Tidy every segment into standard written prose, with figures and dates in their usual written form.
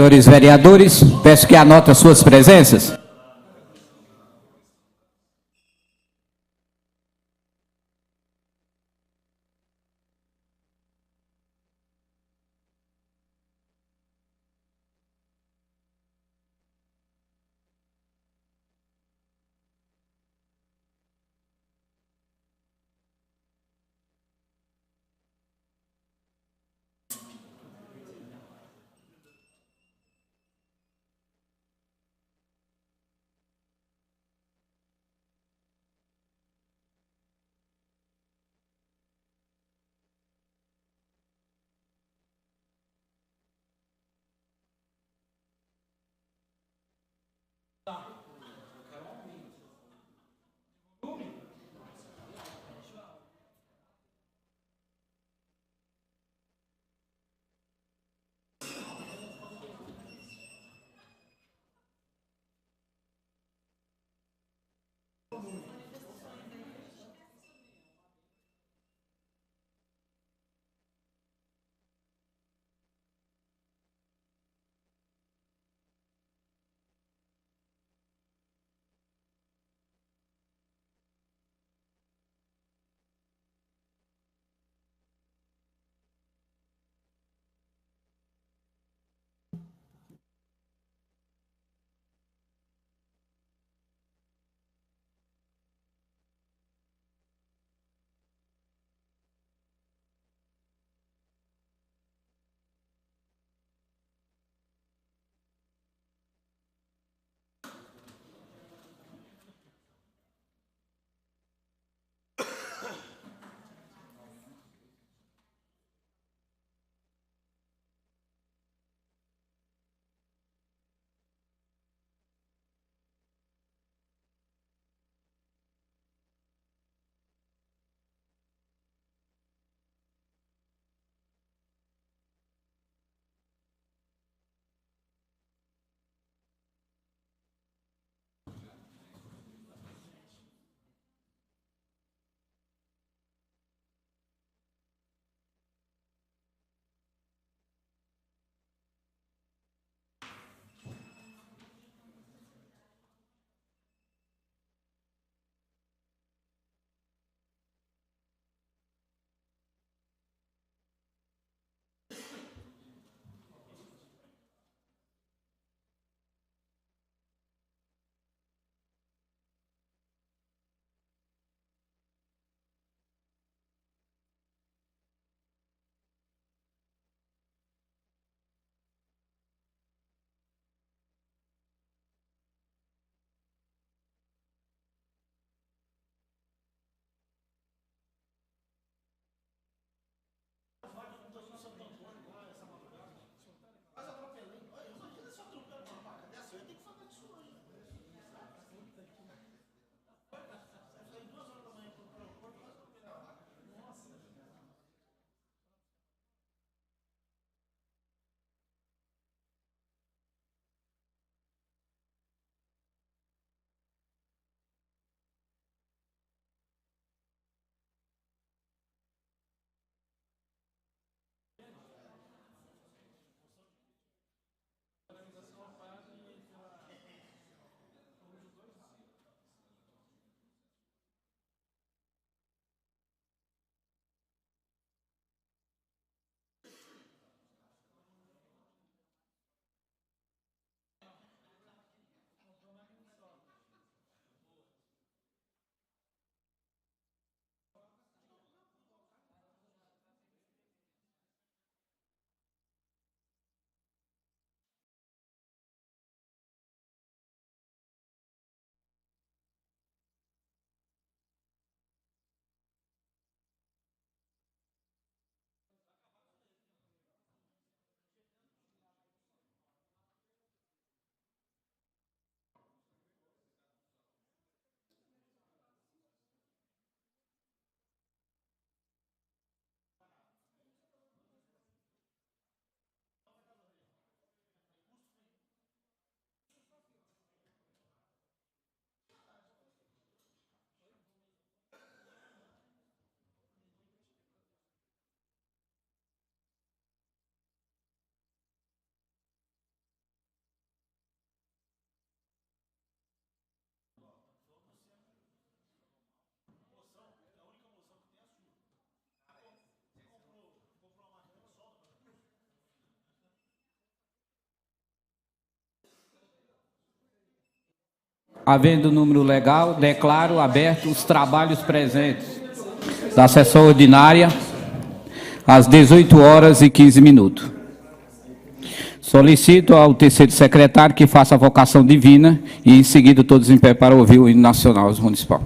senhores vereadores, peço que anotem suas presenças. Havendo número legal, declaro aberto os trabalhos presentes da sessão ordinária às 18h15. Solicito ao terceiro secretário que faça a vocação divina e, em seguida, todos em pé para ouvir o hino nacional municipal.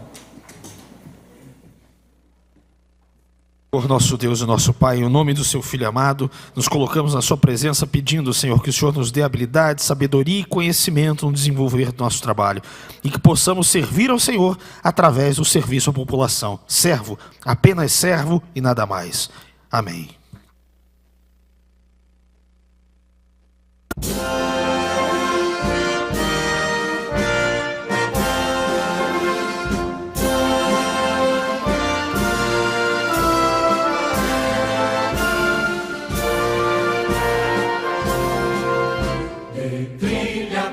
Por nosso Deus e nosso Pai, em nome do seu Filho amado, nos colocamos na sua presença pedindo, Senhor, que o Senhor nos dê habilidade, sabedoria e conhecimento no desenvolver do nosso trabalho e que possamos servir ao Senhor através do serviço à população. Servo, apenas servo e nada mais. Amém.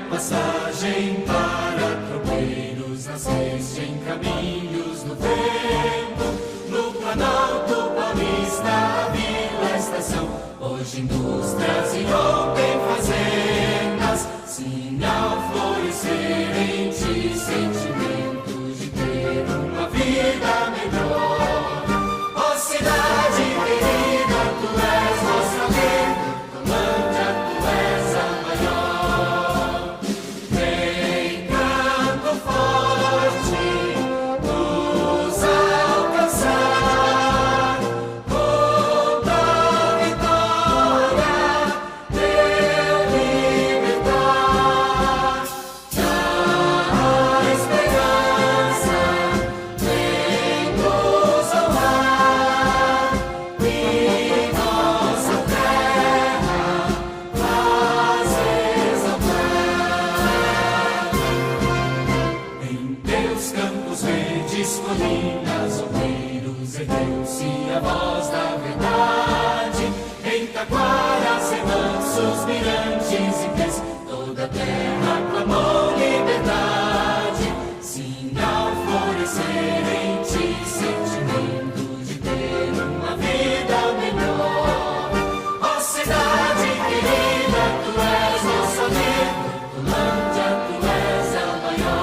Passagem para tropeiros, nasceste em caminhos do vento, no Planalto Paulista, a Vila Estação, hoje indústrias e ontem fazendas, sinal florescer em ti, sentimento de ter uma vida melhor. Ó cidade querida, tu és nossa vida, Colândia, tu és a maior. Colinas, outeiros, ergueu-se a voz da verdade. Em taquaras, remansos, mirantes e pés, toda a terra clamou liberdade. Sinal florescer em ti, sentimento de ter uma vida melhor. Ó cidade querida, tu és nossa vida, Colândia, tu és a maior.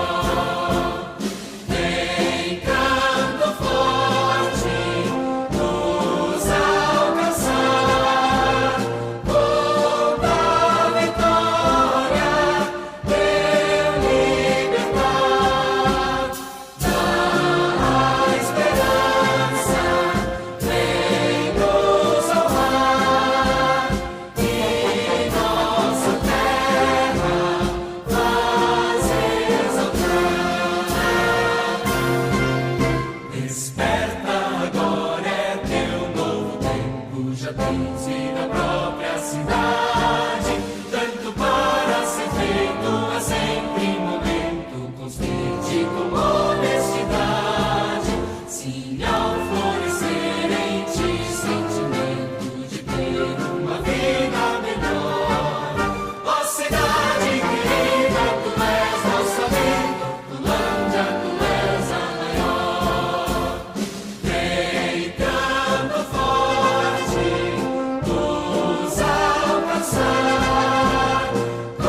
Tens vida própria cidade, tanto para ser feito a sempre momento, constante com honestidade, sinal florescer em ti, sentimento de ter uma vida melhor. Ó cidade querida, tu és nossa vida, Colândia, tu és a maior. Vem canto forte, nos alcançar, com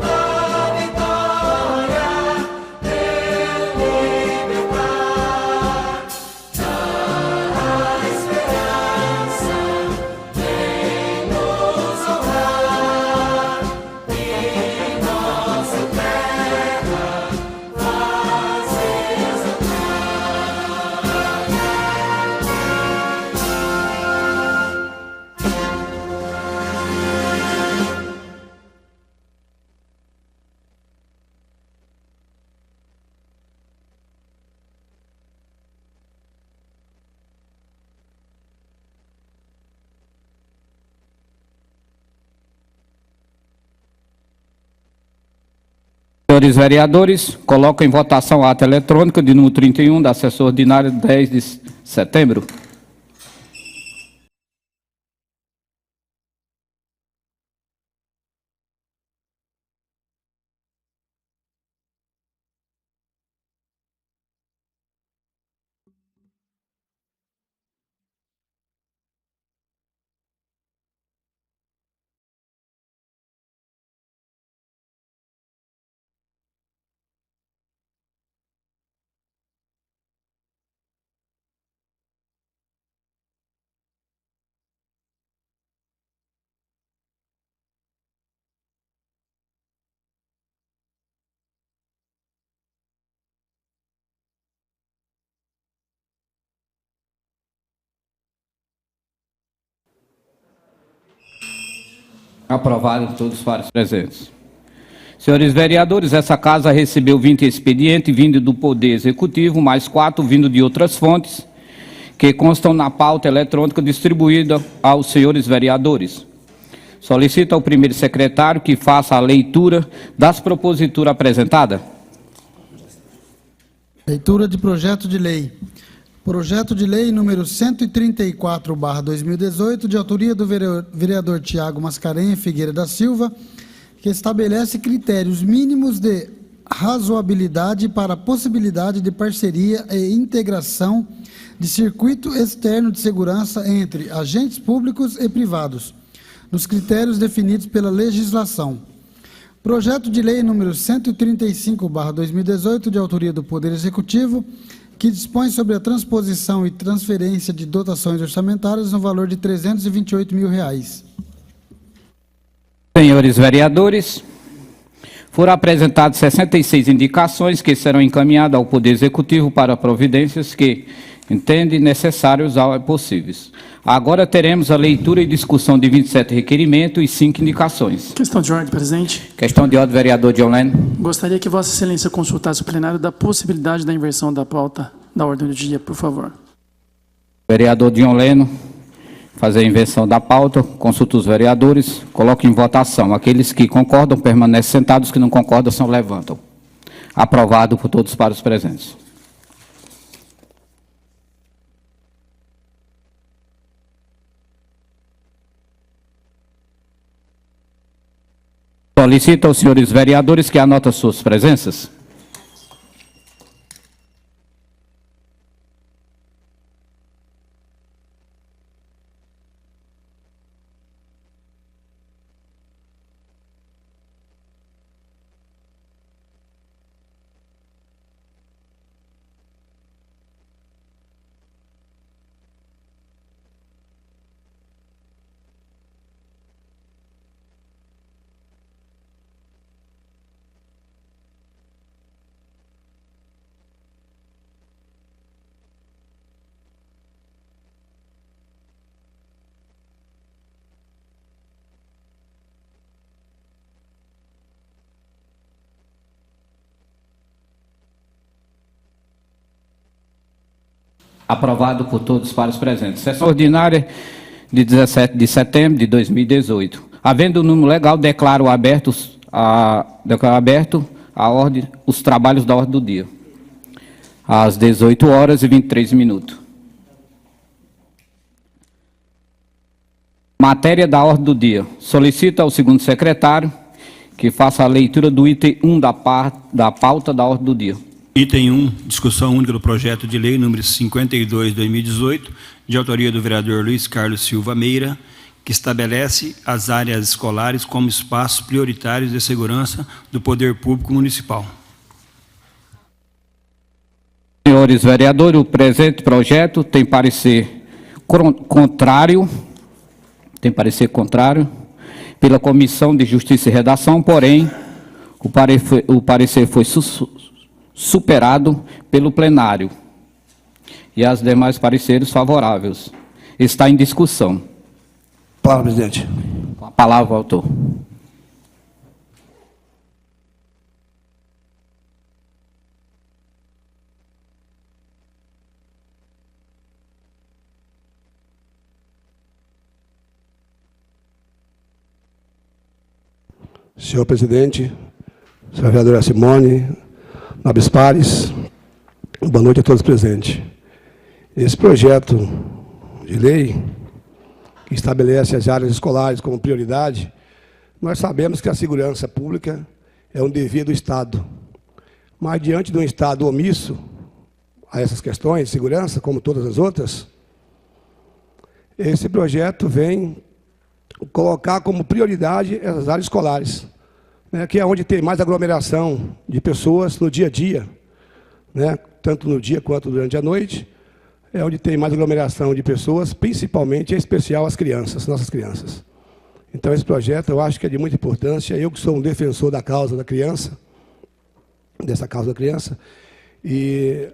a vitória, teu libertar, da esperança, vem nos honrar, e nossa terra faz exaltar. Senhores vereadores, coloco em votação a ata eletrônica de número 31 da sessão ordinária 10 de setembro. Aprovado por todos os pares presentes. Senhores vereadores, essa casa recebeu 20 expedientes vindo do Poder Executivo, mais 4 vindo de outras fontes, que constam na pauta eletrônica distribuída aos senhores vereadores. Solicito ao primeiro secretário que faça a leitura das proposituras apresentadas. Leitura de projeto de lei. Projeto de lei número 134/2018, de autoria do vereador Tiago Mascarenhas Figueira da Silva, que estabelece critérios mínimos de razoabilidade para a possibilidade de parceria e integração de circuito externo de segurança entre agentes públicos e privados, nos critérios definidos pela legislação. Projeto de lei número 135/2018, de autoria do Poder Executivo, que dispõe sobre a transposição e transferência de dotações orçamentárias no valor de R$ 328 mil. Senhores vereadores, foram apresentadas 66 indicações que serão encaminhadas ao Poder Executivo para providências que entende necessários ou possíveis. Agora teremos a leitura e discussão de 27 requerimentos e 5 indicações. Questão de ordem, presidente. Questão de ordem, vereador John Leno. Gostaria que Vossa Excelência consultasse o plenário da possibilidade da inversão da pauta da ordem do dia, por favor. Vereador John Leno, fazer a inversão da pauta, consulta os vereadores, coloque em votação. Aqueles que concordam permanecem sentados, os que não concordam são levantam. Aprovado por todos para os presentes. Solicito aos senhores vereadores que anotem suas presenças. Aprovado por todos para os presentes. Sessão ordinária de 17 de setembro de 2018. Havendo o número legal, declaro aberto os trabalhos da ordem do dia. Às 18h23. Matéria da ordem do dia. Solicito ao segundo secretário que faça a leitura do item 1 da pauta da ordem do dia. Item 1, discussão única do projeto de lei número 52/2018, de autoria do vereador Luiz Carlos Silva Meira, que estabelece as áreas escolares como espaços prioritários de segurança do poder público municipal. Senhores vereadores, o presente projeto tem parecer contrário pela Comissão de Justiça e Redação, porém, o parecer foi superado pelo plenário e as demais pareceres favoráveis. Está em discussão. Palavra, presidente. Com a palavra, autor. Senhor presidente, senhora vereadora Simone, nobres pares, boa noite a todos presentes. Esse projeto de lei que estabelece as áreas escolares como prioridade, nós sabemos que a segurança pública é um dever do Estado. Mas, diante de um Estado omisso a essas questões de segurança, como todas as outras, esse projeto vem colocar como prioridade as áreas escolares, né, que é onde tem mais aglomeração de pessoas no dia a dia, né, tanto no dia quanto durante a noite, é onde tem mais aglomeração de pessoas, principalmente, em especial, as crianças, nossas crianças. Então, esse projeto eu acho que é de muita importância. Eu que sou um defensor da causa da criança, dessa causa da criança, e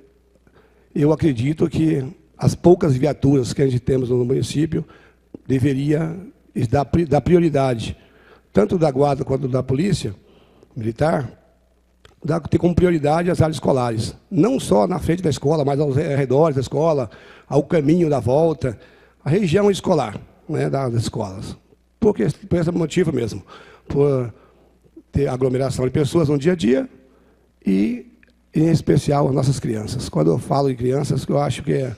eu acredito que as poucas viaturas que a gente temos no município deveria dar prioridade tanto da Guarda quanto da Polícia Militar, ter como prioridade as áreas escolares. Não só na frente da escola, mas aos arredores da escola, ao caminho da volta, a região escolar, né, das escolas. Por esse motivo mesmo. Por ter aglomeração de pessoas no dia a dia e, em especial, as nossas crianças. Quando eu falo de crianças, eu acho que é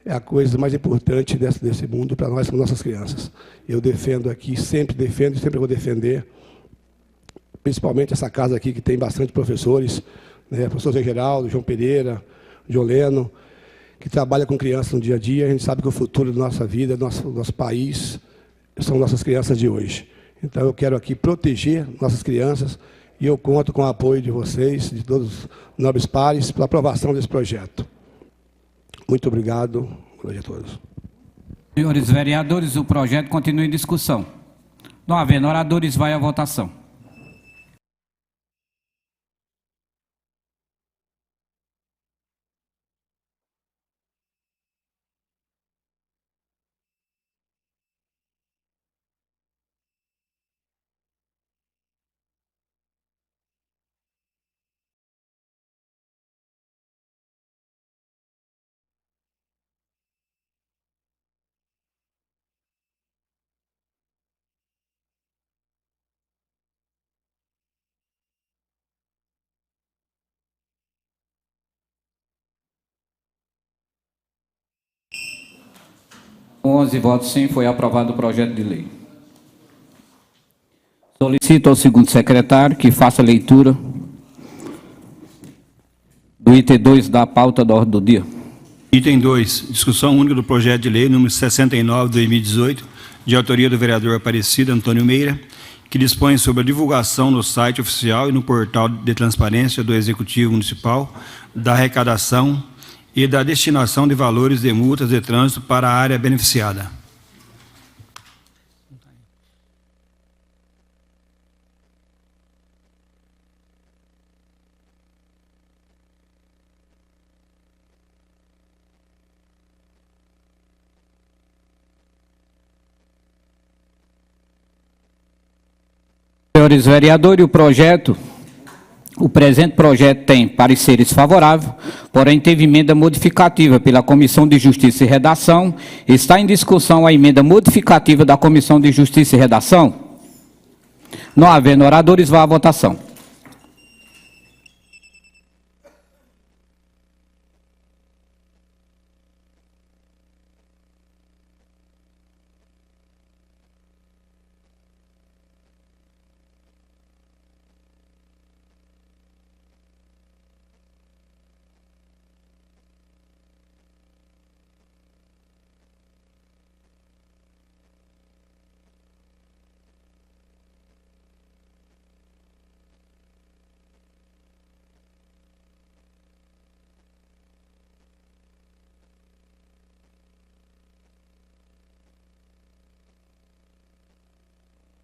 a coisa mais importante desse mundo para nós, são nossas crianças. Eu defendo aqui, sempre defendo e sempre vou defender, principalmente essa casa aqui, que tem bastante professores, né, professor Zé Geraldo, João Pereira, Joleno, que trabalha com crianças no dia a dia. A gente sabe que o futuro da nossa vida, do nosso país, são nossas crianças de hoje. Então, eu quero aqui proteger nossas crianças e eu conto com o apoio de vocês, de todos os nobres pares, para a aprovação desse projeto. Muito obrigado. Boa noite a todos. Senhores vereadores, o projeto continua em discussão. Não havendo oradores, vai à votação. Com 11 votos sim, foi aprovado o projeto de lei. Solicito ao segundo secretário que faça a leitura do item 2 da pauta da ordem do dia. Item 2, discussão única do projeto de lei número 69/2018, de autoria do vereador Aparecido Antônio Meira, que dispõe sobre a divulgação no site oficial e no portal de transparência do Executivo Municipal da arrecadação e da destinação de valores de multas de trânsito para a área beneficiada. Senhores vereadores, o presente projeto tem pareceres favoráveis, porém teve emenda modificativa pela Comissão de Justiça e Redação. Está em discussão a emenda modificativa da Comissão de Justiça e Redação? Não havendo oradores, vá à votação.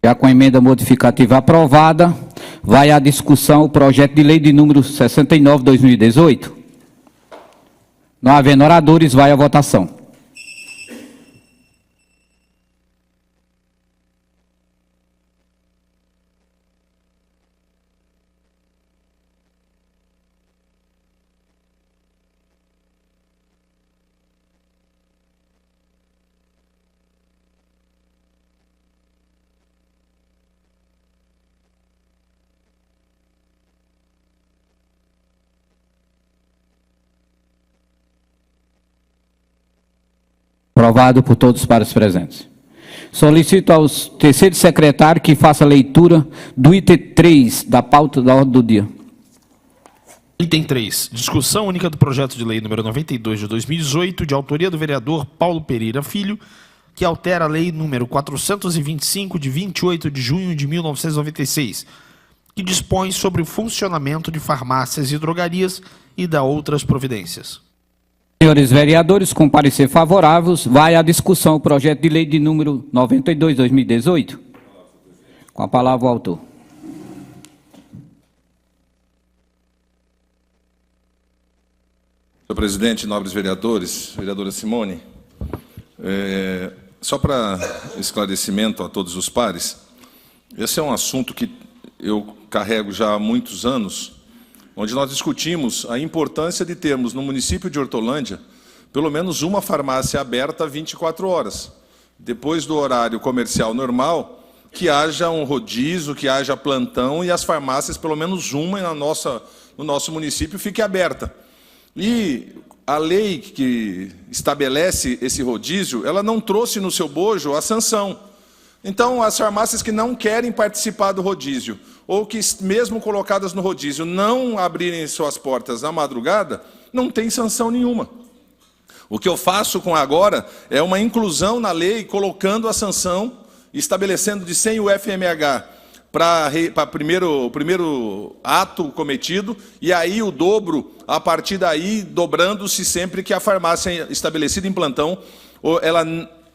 Já com a emenda modificativa aprovada, vai à discussão o projeto de lei de número 69/2018. Não havendo oradores, vai à votação. Aprovado por todos os pares presentes. Solicito ao terceiro secretário que faça a leitura do item 3 da pauta da ordem do dia. Item 3. Discussão única do projeto de lei número 92 de 2018, de autoria do vereador Paulo Pereira Filho, que altera a lei número 425 de 28 de junho de 1996, que dispõe sobre o funcionamento de farmácias e drogarias e da outras providências. Senhores vereadores, com parecer favoráveis, vai à discussão o projeto de lei de número 92 de 2018. Com a palavra o autor. Senhor presidente, nobres vereadores, vereadora Simone, só para esclarecimento a todos os pares, Esse é um assunto que eu carrego já há muitos anos, onde nós discutimos a importância de termos no município de Hortolândia pelo menos uma farmácia aberta 24 horas. Depois do horário comercial normal, que haja um rodízio, que haja plantão e as farmácias, pelo menos uma no nosso município, fique aberta. E a lei que estabelece esse rodízio, ela não trouxe no seu bojo a sanção. Então, as farmácias que não querem participar do rodízio, ou que, mesmo colocadas no rodízio, não abrirem suas portas na madrugada, não tem sanção nenhuma. O que eu faço com agora é uma inclusão na lei, colocando a sanção, estabelecendo de 100 UFMH para o primeiro ato cometido, e aí o dobro, a partir daí, dobrando-se sempre que a farmácia estabelecida em plantão,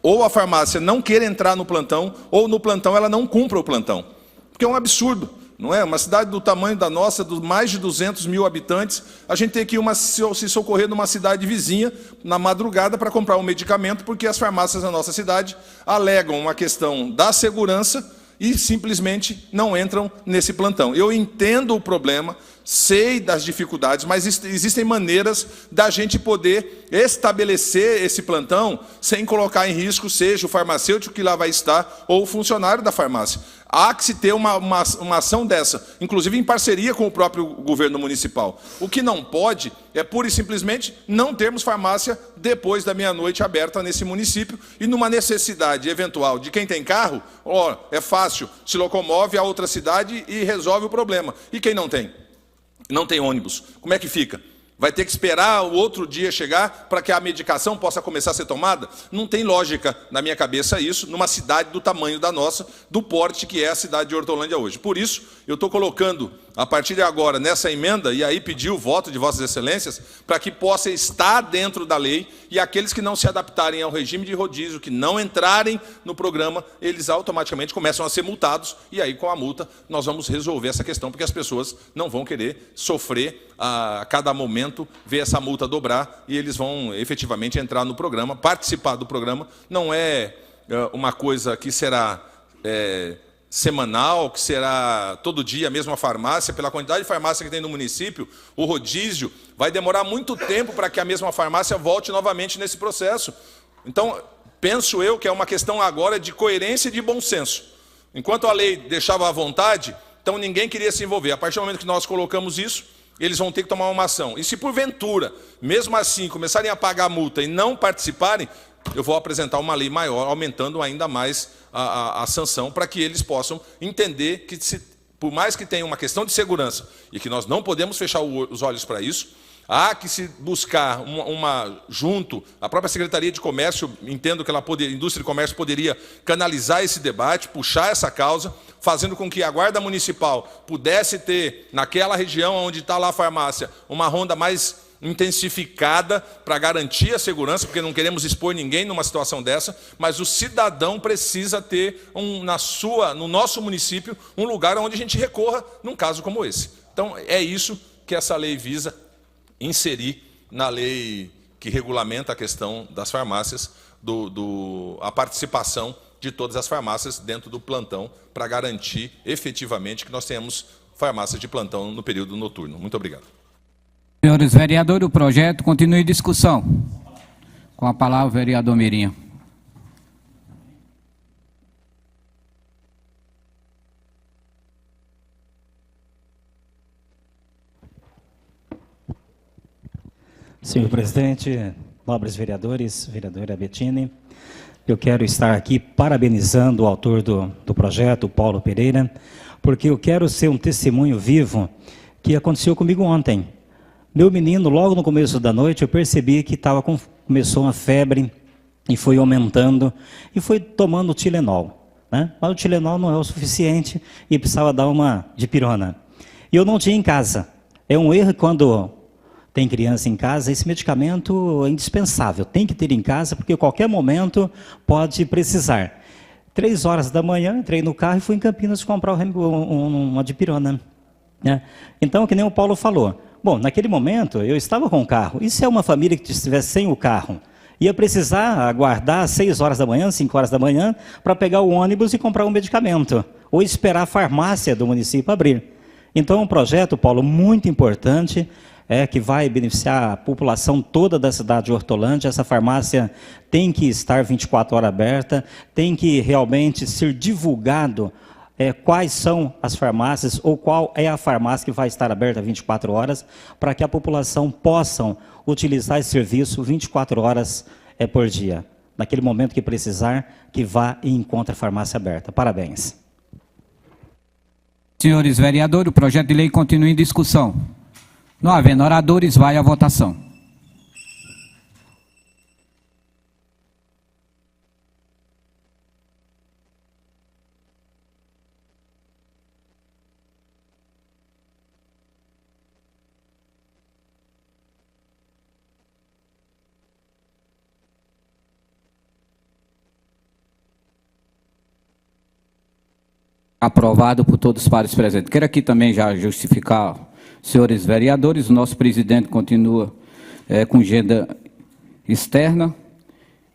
ou a farmácia não queira entrar no plantão, ou no plantão ela não cumpra o plantão. Porque é um absurdo, não é? Uma cidade do tamanho da nossa, de mais de 200 mil habitantes, a gente tem que se socorrer numa cidade vizinha, na madrugada, para comprar um medicamento, porque as farmácias da nossa cidade alegam uma questão da segurança e simplesmente não entram nesse plantão. Eu entendo o problema, sei das dificuldades, mas existem maneiras da gente poder estabelecer esse plantão sem colocar em risco, seja o farmacêutico que lá vai estar ou o funcionário da farmácia. Há que se ter uma ação dessa, inclusive em parceria com o próprio governo municipal. O que não pode é, pura e simplesmente, não termos farmácia depois da meia-noite aberta nesse município e numa necessidade eventual de quem tem carro, é fácil, se locomove a outra cidade e resolve o problema. E quem não tem? Não tem ônibus. Como é que fica? Vai ter que esperar o outro dia chegar para que a medicação possa começar a ser tomada? Não tem lógica, na minha cabeça, isso, numa cidade do tamanho da nossa, do porte que é a cidade de Hortolândia hoje. Por isso, eu estou colocando, a partir de agora, nessa emenda, e aí pedir o voto de Vossas Excelências, para que possa estar dentro da lei, e aqueles que não se adaptarem ao regime de rodízio, que não entrarem no programa, eles automaticamente começam a ser multados, e aí, com a multa, nós vamos resolver essa questão, porque as pessoas não vão querer sofrer a cada momento, ver essa multa dobrar, e eles vão efetivamente entrar no programa, participar do programa. Não é uma coisa que será semanal, que será todo dia a mesma farmácia. Pela quantidade de farmácia que tem no município, o rodízio vai demorar muito tempo para que a mesma farmácia volte novamente nesse processo. Então, penso eu que é uma questão agora de coerência e de bom senso. Enquanto a lei deixava à vontade, então ninguém queria se envolver. A partir do momento que nós colocamos isso, eles vão ter que tomar uma ação. E se porventura, mesmo assim, começarem a pagar a multa e não participarem, eu vou apresentar uma lei maior, aumentando ainda mais a sanção, para que eles possam entender que, por mais que tenha uma questão de segurança, e que nós não podemos fechar os olhos para isso, há que se buscar junto, a própria Secretaria de Comércio, entendo que Indústria e Comércio poderia canalizar esse debate, puxar essa causa, fazendo com que a Guarda Municipal pudesse ter, naquela região onde está lá a farmácia, uma ronda mais intensificada para garantir a segurança, porque não queremos expor ninguém numa situação dessa, mas o cidadão precisa ter, no nosso município, um lugar onde a gente recorra num caso como esse. Então, é isso que essa lei visa inserir na lei que regulamenta a questão das farmácias, a participação de todas as farmácias dentro do plantão, para garantir efetivamente que nós tenhamos farmácias de plantão no período noturno. Muito obrigado. Senhores vereadores, o projeto continua em discussão. Com a palavra o vereador Mirinho. Senhor presidente, nobres vereadores, vereadora Bettini, eu quero estar aqui parabenizando o autor do projeto, o Paulo Pereira, porque eu quero ser um testemunho vivo que aconteceu comigo ontem. Meu menino, logo no começo da noite, eu percebi que começou uma febre e foi aumentando e foi tomando Tilenol, né? Mas o Tilenol não é o suficiente e precisava dar uma dipirona. E eu não tinha em casa. É um erro quando tem criança em casa, esse medicamento é indispensável, tem que ter em casa, porque a qualquer momento pode precisar. 3 horas da manhã, entrei no carro e fui em Campinas comprar uma dipirona, né? Então, que nem o Paulo falou, bom, naquele momento eu estava com o carro, e se é uma família que estivesse sem o carro? ia precisar aguardar 6 horas da manhã, 5 horas da manhã, para pegar o ônibus e comprar um medicamento, ou esperar a farmácia do município abrir. Então, é um projeto, Paulo, muito importante, que vai beneficiar a população toda da cidade de Hortolândia. Essa farmácia tem que estar 24 horas aberta, tem que realmente ser divulgado quais são as farmácias ou qual é a farmácia que vai estar aberta 24 horas, para que a população possa utilizar esse serviço 24 horas por dia. Naquele momento que precisar, que vá e encontre a farmácia aberta. Parabéns. Senhores vereadores, o projeto de lei continua em discussão. Não havendo oradores, vai à votação. Aprovado por todos os pares presentes. Quero aqui também já justificar, senhores vereadores, o nosso presidente continua com agenda externa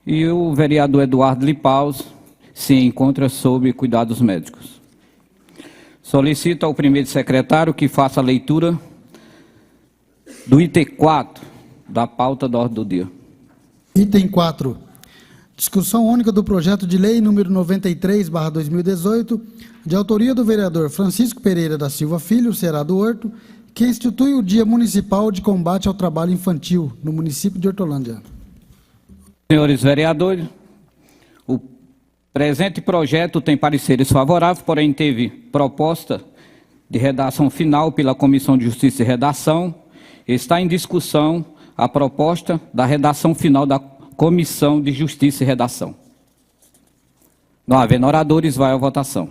e o vereador Eduardo Lipaus se encontra sob cuidados médicos. Solicito ao primeiro secretário que faça a leitura do item 4 da pauta da ordem do dia. Item 4. Discussão única do projeto de lei número 93/2018, de autoria do vereador Francisco Pereira da Silva Filho, Ceará do Horto, que institui o Dia Municipal de Combate ao Trabalho Infantil no município de Hortolândia. Senhores vereadores, o presente projeto tem pareceres favoráveis, porém teve proposta de redação final pela Comissão de Justiça e Redação. Está em discussão a proposta da redação final da Comissão de Justiça e Redação. Não havendo oradores, vai à votação.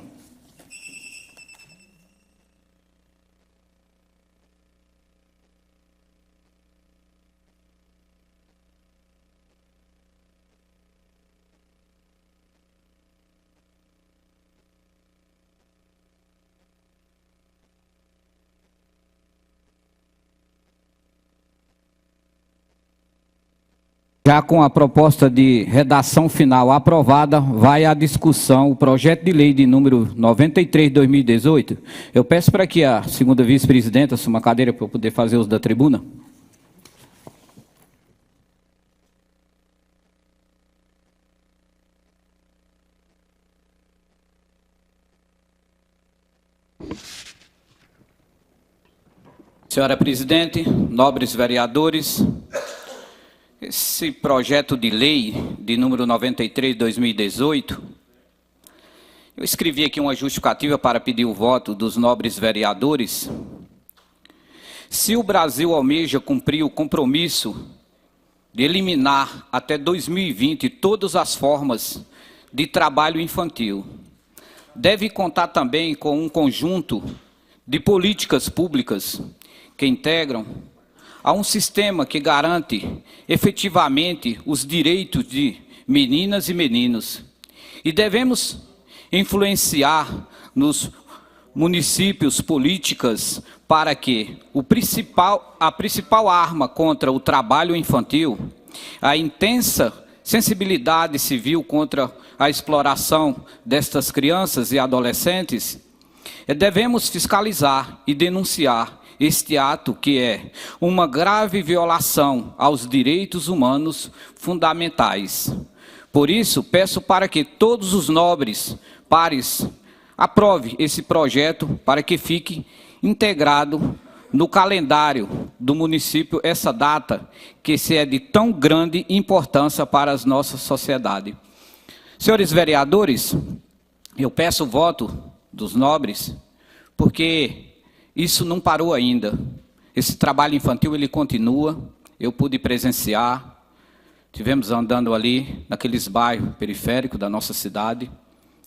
Já com a proposta de redação final aprovada, vai à discussão o projeto de lei de número 93/2018. Eu peço para que a segunda vice-presidenta assuma a cadeira para eu poder fazer uso da tribuna. Senhora presidente, nobres vereadores, esse projeto de lei de número 93/2018, eu escrevi aqui uma justificativa para pedir o voto dos nobres vereadores. Se o Brasil almeja cumprir o compromisso de eliminar até 2020 todas as formas de trabalho infantil, deve contar também com um conjunto de políticas públicas que integram a um sistema que garante efetivamente os direitos de meninas e meninos. E devemos influenciar nos municípios políticas para que a principal arma contra o trabalho infantil, a intensa sensibilidade civil contra a exploração destas crianças e adolescentes, devemos fiscalizar e denunciar este ato que é uma grave violação aos direitos humanos fundamentais. Por isso, peço para que todos os nobres pares aprovem esse projeto para que fique integrado no calendário do município essa data que se é de tão grande importância para a nossa sociedade. Senhores vereadores, eu peço o voto dos nobres porque isso não parou ainda. Esse trabalho infantil, ele continua. Eu pude presenciar. Tivemos andando ali, naqueles bairros periféricos da nossa cidade.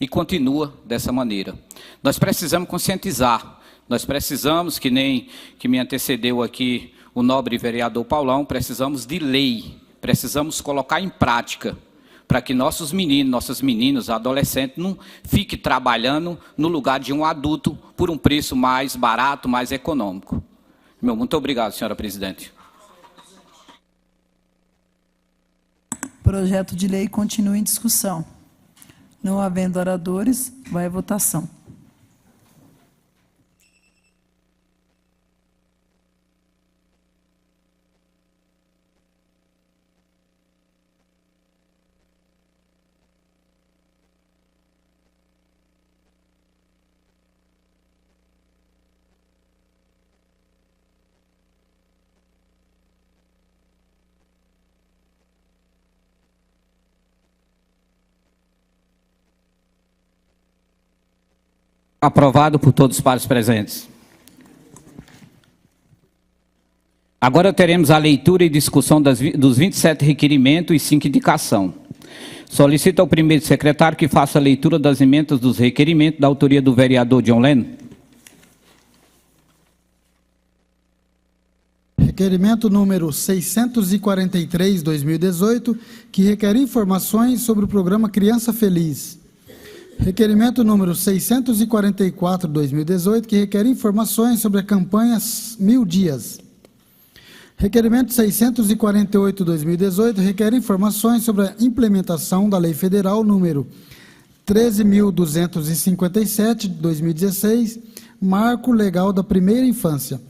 E continua dessa maneira. Nós precisamos conscientizar. Nós precisamos, que nem que me antecedeu aqui o nobre vereador Paulão, precisamos de lei. Precisamos colocar em prática, para que nossos meninos, nossas meninas, adolescentes, não fiquem trabalhando no lugar de um adulto por um preço mais barato, mais econômico. Muito obrigado, senhora presidente. projeto de lei continua em discussão. Não havendo oradores, vai à votação. Aprovado por todos os pares presentes. Agora teremos a leitura e discussão dos 27 requerimentos e 5 indicações. Solicito ao primeiro secretário que faça a leitura das emendas dos requerimentos da autoria do vereador John Lennon. Requerimento número 643/2018, que requer informações sobre o programa Criança Feliz. Requerimento número 644/2018, que requer informações sobre a campanha 1000 dias. Requerimento 648/2018, requer informações sobre a implementação da Lei Federal número 13.257/2016, Marco Legal da Primeira Infância.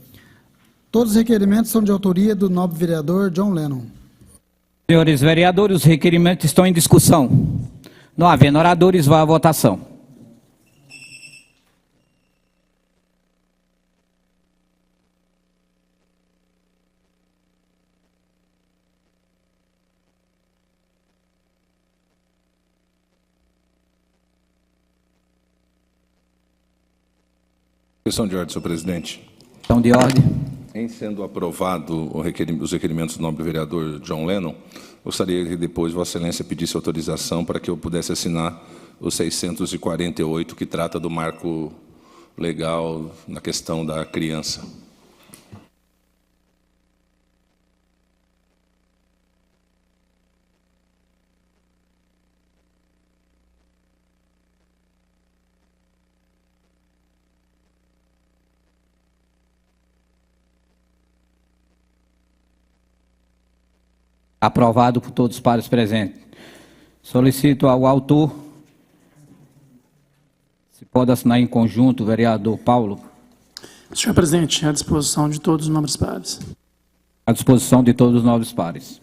Todos os requerimentos são de autoria do nobre vereador John Lennon. Senhores vereadores, os requerimentos estão em discussão. Não havendo oradores, vai à votação. Questão de ordem, senhor presidente. Questão de ordem. Em sendo aprovado os requerimentos do nobre vereador John Lennon, gostaria que depois Vossa Excelência pedisse autorização para que eu pudesse assinar o 648, que trata do marco legal na questão da criança. Aprovado por todos os pares presentes. Solicito ao autor, se pode assinar em conjunto, o vereador Paulo. Senhor presidente, à disposição de todos os nobres pares. À disposição de todos os nobres pares.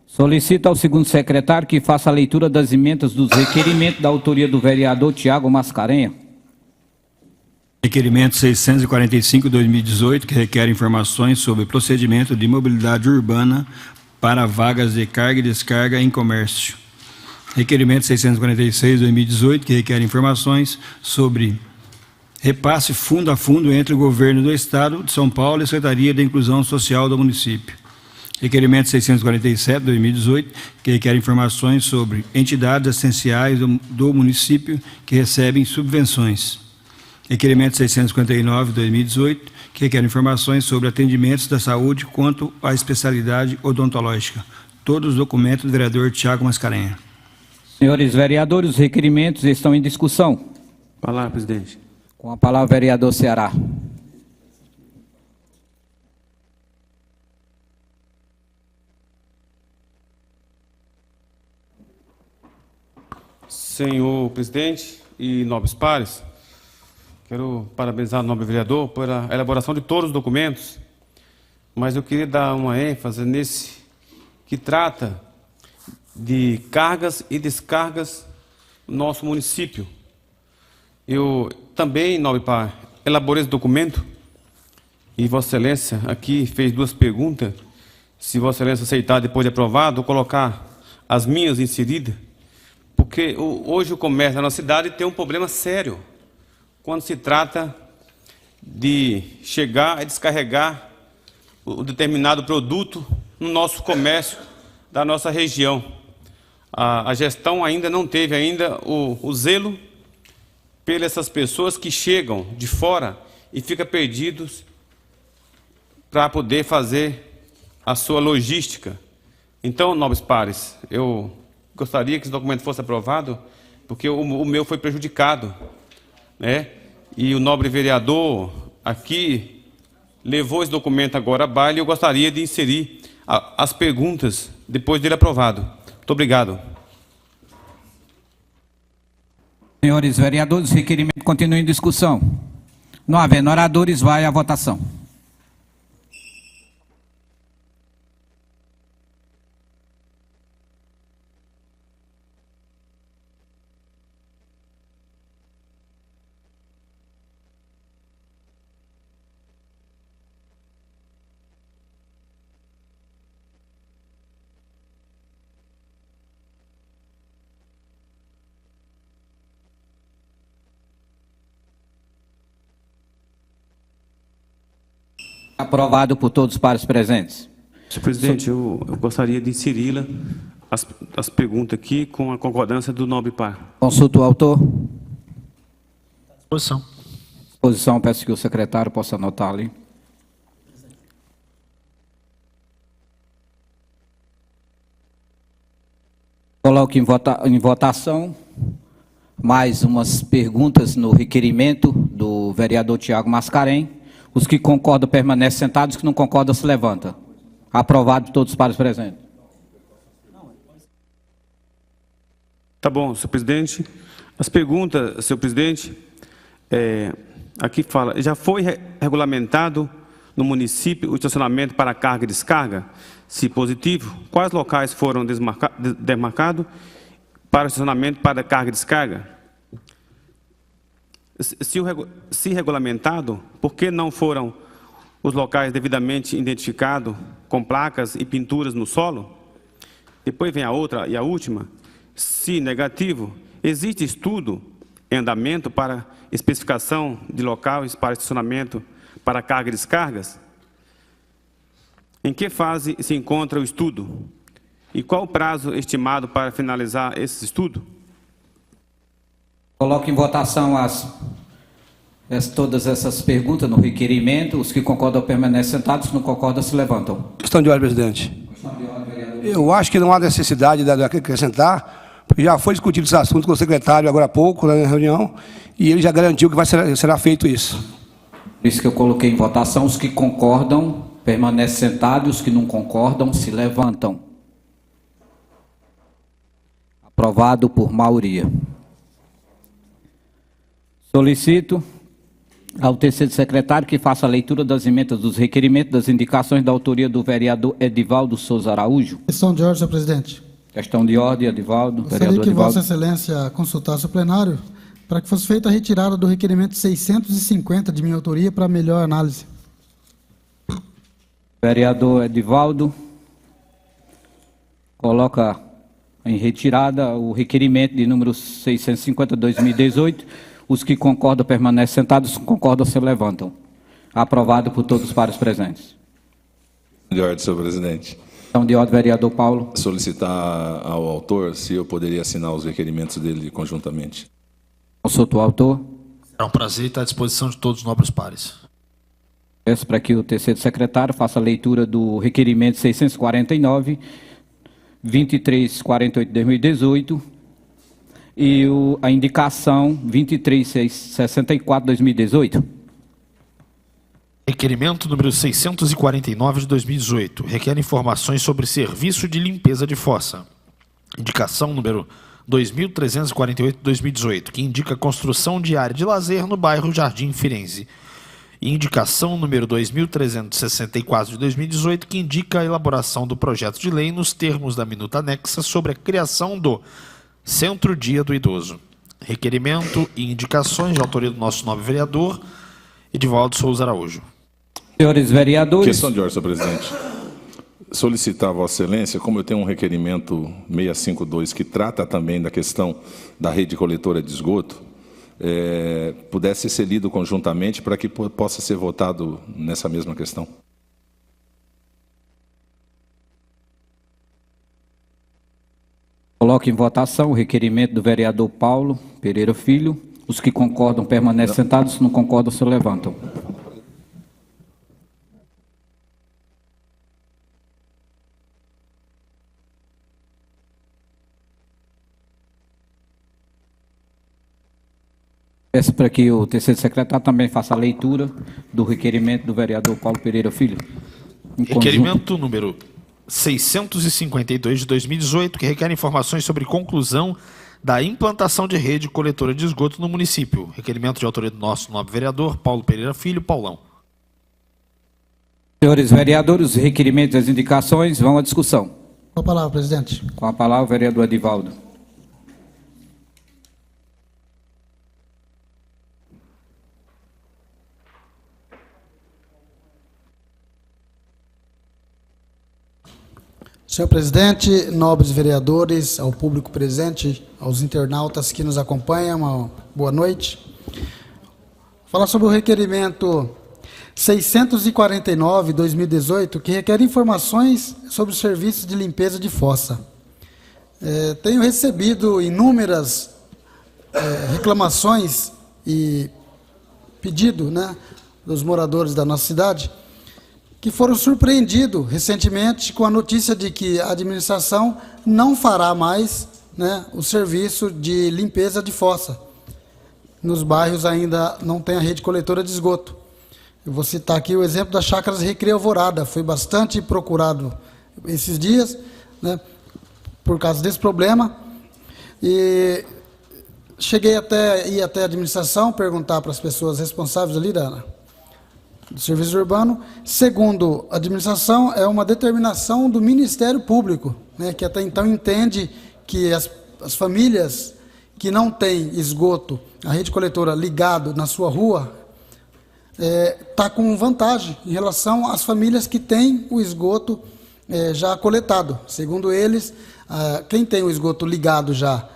Solicito ao segundo secretário que faça a leitura das emendas dos requerimentos da autoria do vereador Tiago Mascarenha. Requerimento 645/2018, que requer informações sobre procedimento de mobilidade urbana para vagas de carga e descarga em comércio. Requerimento 646/2018, que requer informações sobre repasse fundo a fundo entre o governo do Estado de São Paulo e a Secretaria da Inclusão Social do município. Requerimento 647/2018, que requer informações sobre entidades essenciais do município que recebem subvenções. Requerimento 659/2018, que requer informações sobre atendimentos da saúde quanto à especialidade odontológica. Todos os documentos do vereador Tiago Mascarenha. Senhores vereadores, os requerimentos estão em discussão. Palavra, presidente. Com a palavra, o vereador Ceará. Senhor presidente e nobres pares, quero parabenizar o nobre vereador pela elaboração de todos os documentos, mas eu queria dar uma ênfase nesse que trata de cargas e descargas no nosso município. Eu também, nobre pai, elaborei esse documento e Vossa Excelência aqui fez duas perguntas. Se Vossa Excelência aceitar depois de aprovado, eu colocar as minhas inseridas, porque hoje o comércio na nossa cidade tem um problema sério quando se trata de chegar e descarregar um determinado produto no nosso comércio da nossa região. A gestão ainda não teve o zelo pelas essas pessoas que chegam de fora e ficam perdidos para poder fazer a sua logística. Então, nobres pares, eu gostaria que esse documento fosse aprovado, porque o meu foi prejudicado, né? E o nobre vereador aqui levou esse documento agora a baile e eu gostaria de inserir as perguntas depois dele aprovado. Muito obrigado. Senhores vereadores, o requerimento continua em discussão. Não havendo oradores, vai à votação. Aprovado por todos os pares presentes. Senhor presidente, eu gostaria de inseri-la as perguntas aqui com a concordância do nobre par. Consulta o autor. Disposição. Disposição, peço que o secretário possa anotar ali. Coloco em votação mais umas perguntas no requerimento do vereador Tiago Mascarenhas. Os que concordam permanecem sentados, os que não concordam se levantam. Aprovado por todos os pares presentes. Tá bom, senhor presidente. As perguntas, senhor presidente, aqui fala, já foi regulamentado no município o estacionamento para carga e descarga? Se positivo, quais locais foram demarcados para o estacionamento para carga e descarga? Se regulamentado, por que não foram os locais devidamente identificados com placas e pinturas no solo? Depois vem a outra e a última. Se negativo, existe estudo em andamento para especificação de locais para estacionamento para carga e descargas? Em que fase se encontra o estudo? E qual o prazo estimado para finalizar esse estudo? Coloco em votação todas essas perguntas no requerimento. Os que concordam permanecem sentados, os que não concordam se levantam. Questão de ordem, presidente. Eu acho que não há necessidade de acrescentar, porque já foi discutido esse assunto com o secretário agora há pouco, na reunião, e ele já garantiu que será feito isso. Por isso que eu coloquei em votação. Os que concordam permanecem sentados, os que não concordam se levantam. Aprovado por maioria. Solicito ao terceiro secretário que faça a leitura das emendas dos requerimentos das indicações da autoria do vereador Edivaldo Souza Araújo. Questão de ordem, senhor presidente. Questão de ordem, Edivaldo. Gostaria Vereador que Edivaldo. Vossa Excelência consultasse o plenário para que fosse feita a retirada do requerimento 650 de minha autoria para melhor análise. Vereador Edivaldo. Coloca em retirada o requerimento de número 650/2018. Os que concordam permanecem sentados, os que concordam se levantam. Aprovado por todos os pares presentes. De ordem, senhor presidente. Questão de ordem, vereador Paulo. Solicitar ao autor se eu poderia assinar os requerimentos dele conjuntamente. Consulta o autor. É um prazer estar à disposição de todos os nobres pares. Peço para que o terceiro secretário faça a leitura do requerimento 649, 2348/2018 e a indicação 2364/2018. Requerimento número 649 de 2018. Requer informações sobre serviço de limpeza de fossa. Indicação número 2348 de 2018, que indica a construção de área de lazer no bairro Jardim Firenze. Indicação número 2364 de 2018, que indica a elaboração do projeto de lei nos termos da minuta anexa sobre a criação do Centro Dia do Idoso. Requerimento e indicações de autoria do nosso nobre vereador Edivaldo Souza Araújo. Senhores vereadores. Questão de ordem, senhor presidente. Solicitar a Vossa Excelência, como eu tenho um requerimento 652 que trata também da questão da rede coletora de esgoto, pudesse ser lido conjuntamente para que possa ser votado nessa mesma questão. Coloco em votação o requerimento do vereador Paulo Pereira Filho. Os que concordam permanecem sentados, os que não concordam se levantam. Peço para que o terceiro secretário também faça a leitura do requerimento do vereador Paulo Pereira Filho. Requerimento número 652 de 2018, que requer informações sobre conclusão da implantação de rede coletora de esgoto no município. Requerimento de autoria do nosso nobre vereador Paulo Pereira Filho. Paulão. Senhores vereadores, os requerimentos e as indicações vão à discussão. Com a palavra, presidente. Com a palavra, o vereador Adivaldo. Senhor presidente, nobres vereadores, ao público presente, aos internautas que nos acompanham, uma boa noite. Vou falar sobre o requerimento 649/2018, que requer informações sobre os serviços de limpeza de fossa. Tenho recebido inúmeras reclamações e pedido, né, dos moradores da nossa cidade, que foram surpreendidos recentemente com a notícia de que a administração não fará mais, né, o serviço de limpeza de fossa. Nos bairros ainda não tem a rede coletora de esgoto. Eu vou citar aqui o exemplo das Chácaras Recreio Alvorada. Foi bastante procurado esses dias, né, por causa desse problema. E cheguei ir até a administração, perguntar para as pessoas responsáveis ali do serviço urbano. Segundo a administração, é uma determinação do Ministério Público, né, que até então entende que as famílias que não têm esgoto, a rede coletora ligado na sua rua, está com vantagem em relação às famílias que têm o esgoto já coletado. Segundo eles, quem tem o esgoto ligado já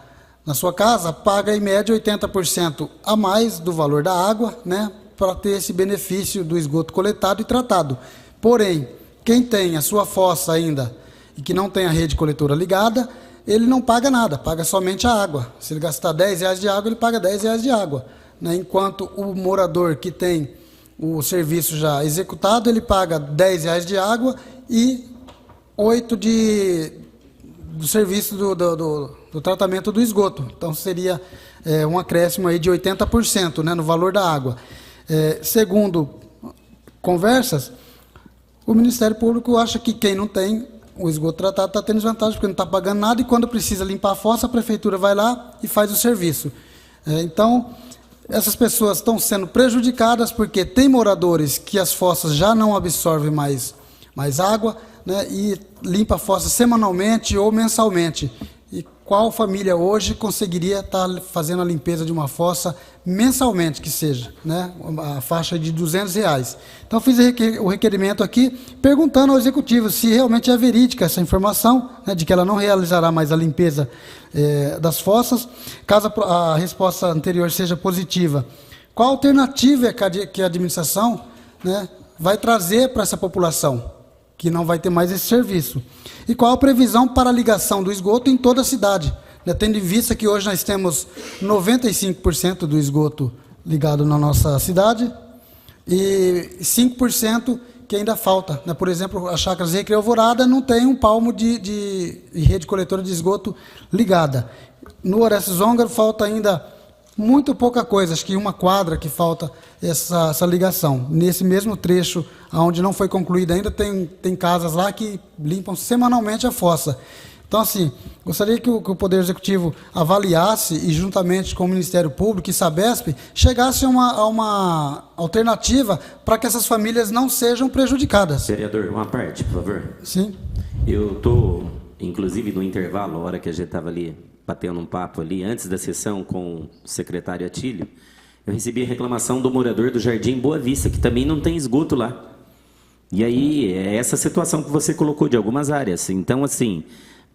na sua casa paga em média 80% a mais do valor da água, né, para ter esse benefício do esgoto coletado e tratado. Porém, quem tem a sua fossa ainda e que não tem a rede coletora ligada, ele não paga nada, paga somente a água. Se ele gastar R$10 de água, ele paga R$10 de água, né? Enquanto o morador que tem o serviço já executado, ele paga R$10 de água e 8 do serviço do tratamento do esgoto. Então, seria um acréscimo aí de 80%, né, no valor da água. Segundo conversas, o Ministério Público acha que quem não tem o esgoto tratado está tendo desvantagem, porque não está pagando nada, e quando precisa limpar a fossa, a prefeitura vai lá e faz o serviço. Então, essas pessoas estão sendo prejudicadas porque tem moradores que as fossas já não absorvem mais água, né, e limpa a fossa semanalmente ou mensalmente. E qual família hoje conseguiria estar fazendo a limpeza de uma fossa mensalmente, que seja, né, a faixa de R$200? Então, fiz o requerimento aqui, perguntando ao Executivo se realmente é verídica essa informação, né, de que ela não realizará mais a limpeza das fossas. Caso a resposta anterior seja positiva, qual a alternativa que a administração, né, vai trazer para essa população que não vai ter mais esse serviço? E qual a previsão para a ligação do esgoto em toda a cidade, né, tendo em vista que hoje nós temos 95% do esgoto ligado na nossa cidade e 5% que ainda falta, né? Por exemplo, a Chácaras Recreio Alvorada não tem um palmo de rede coletora de esgoto ligada. No Orestes Zongaro falta ainda muito pouca coisa, acho que uma quadra que falta essa ligação. Nesse mesmo trecho, onde não foi concluída ainda, tem casas lá que limpam semanalmente a fossa. Então, assim, gostaria que o Poder Executivo avaliasse e, juntamente com o Ministério Público e Sabesp, chegasse a uma alternativa para que essas famílias não sejam prejudicadas. Vereador, uma parte, por favor. Sim. Eu estou, inclusive, no intervalo, a hora que a gente estava ali batendo um papo ali, antes da sessão com o secretário Atílio, eu recebi a reclamação do morador do Jardim Boa Vista, que também não tem esgoto lá. E aí, é essa situação que você colocou de algumas áreas. Então, assim,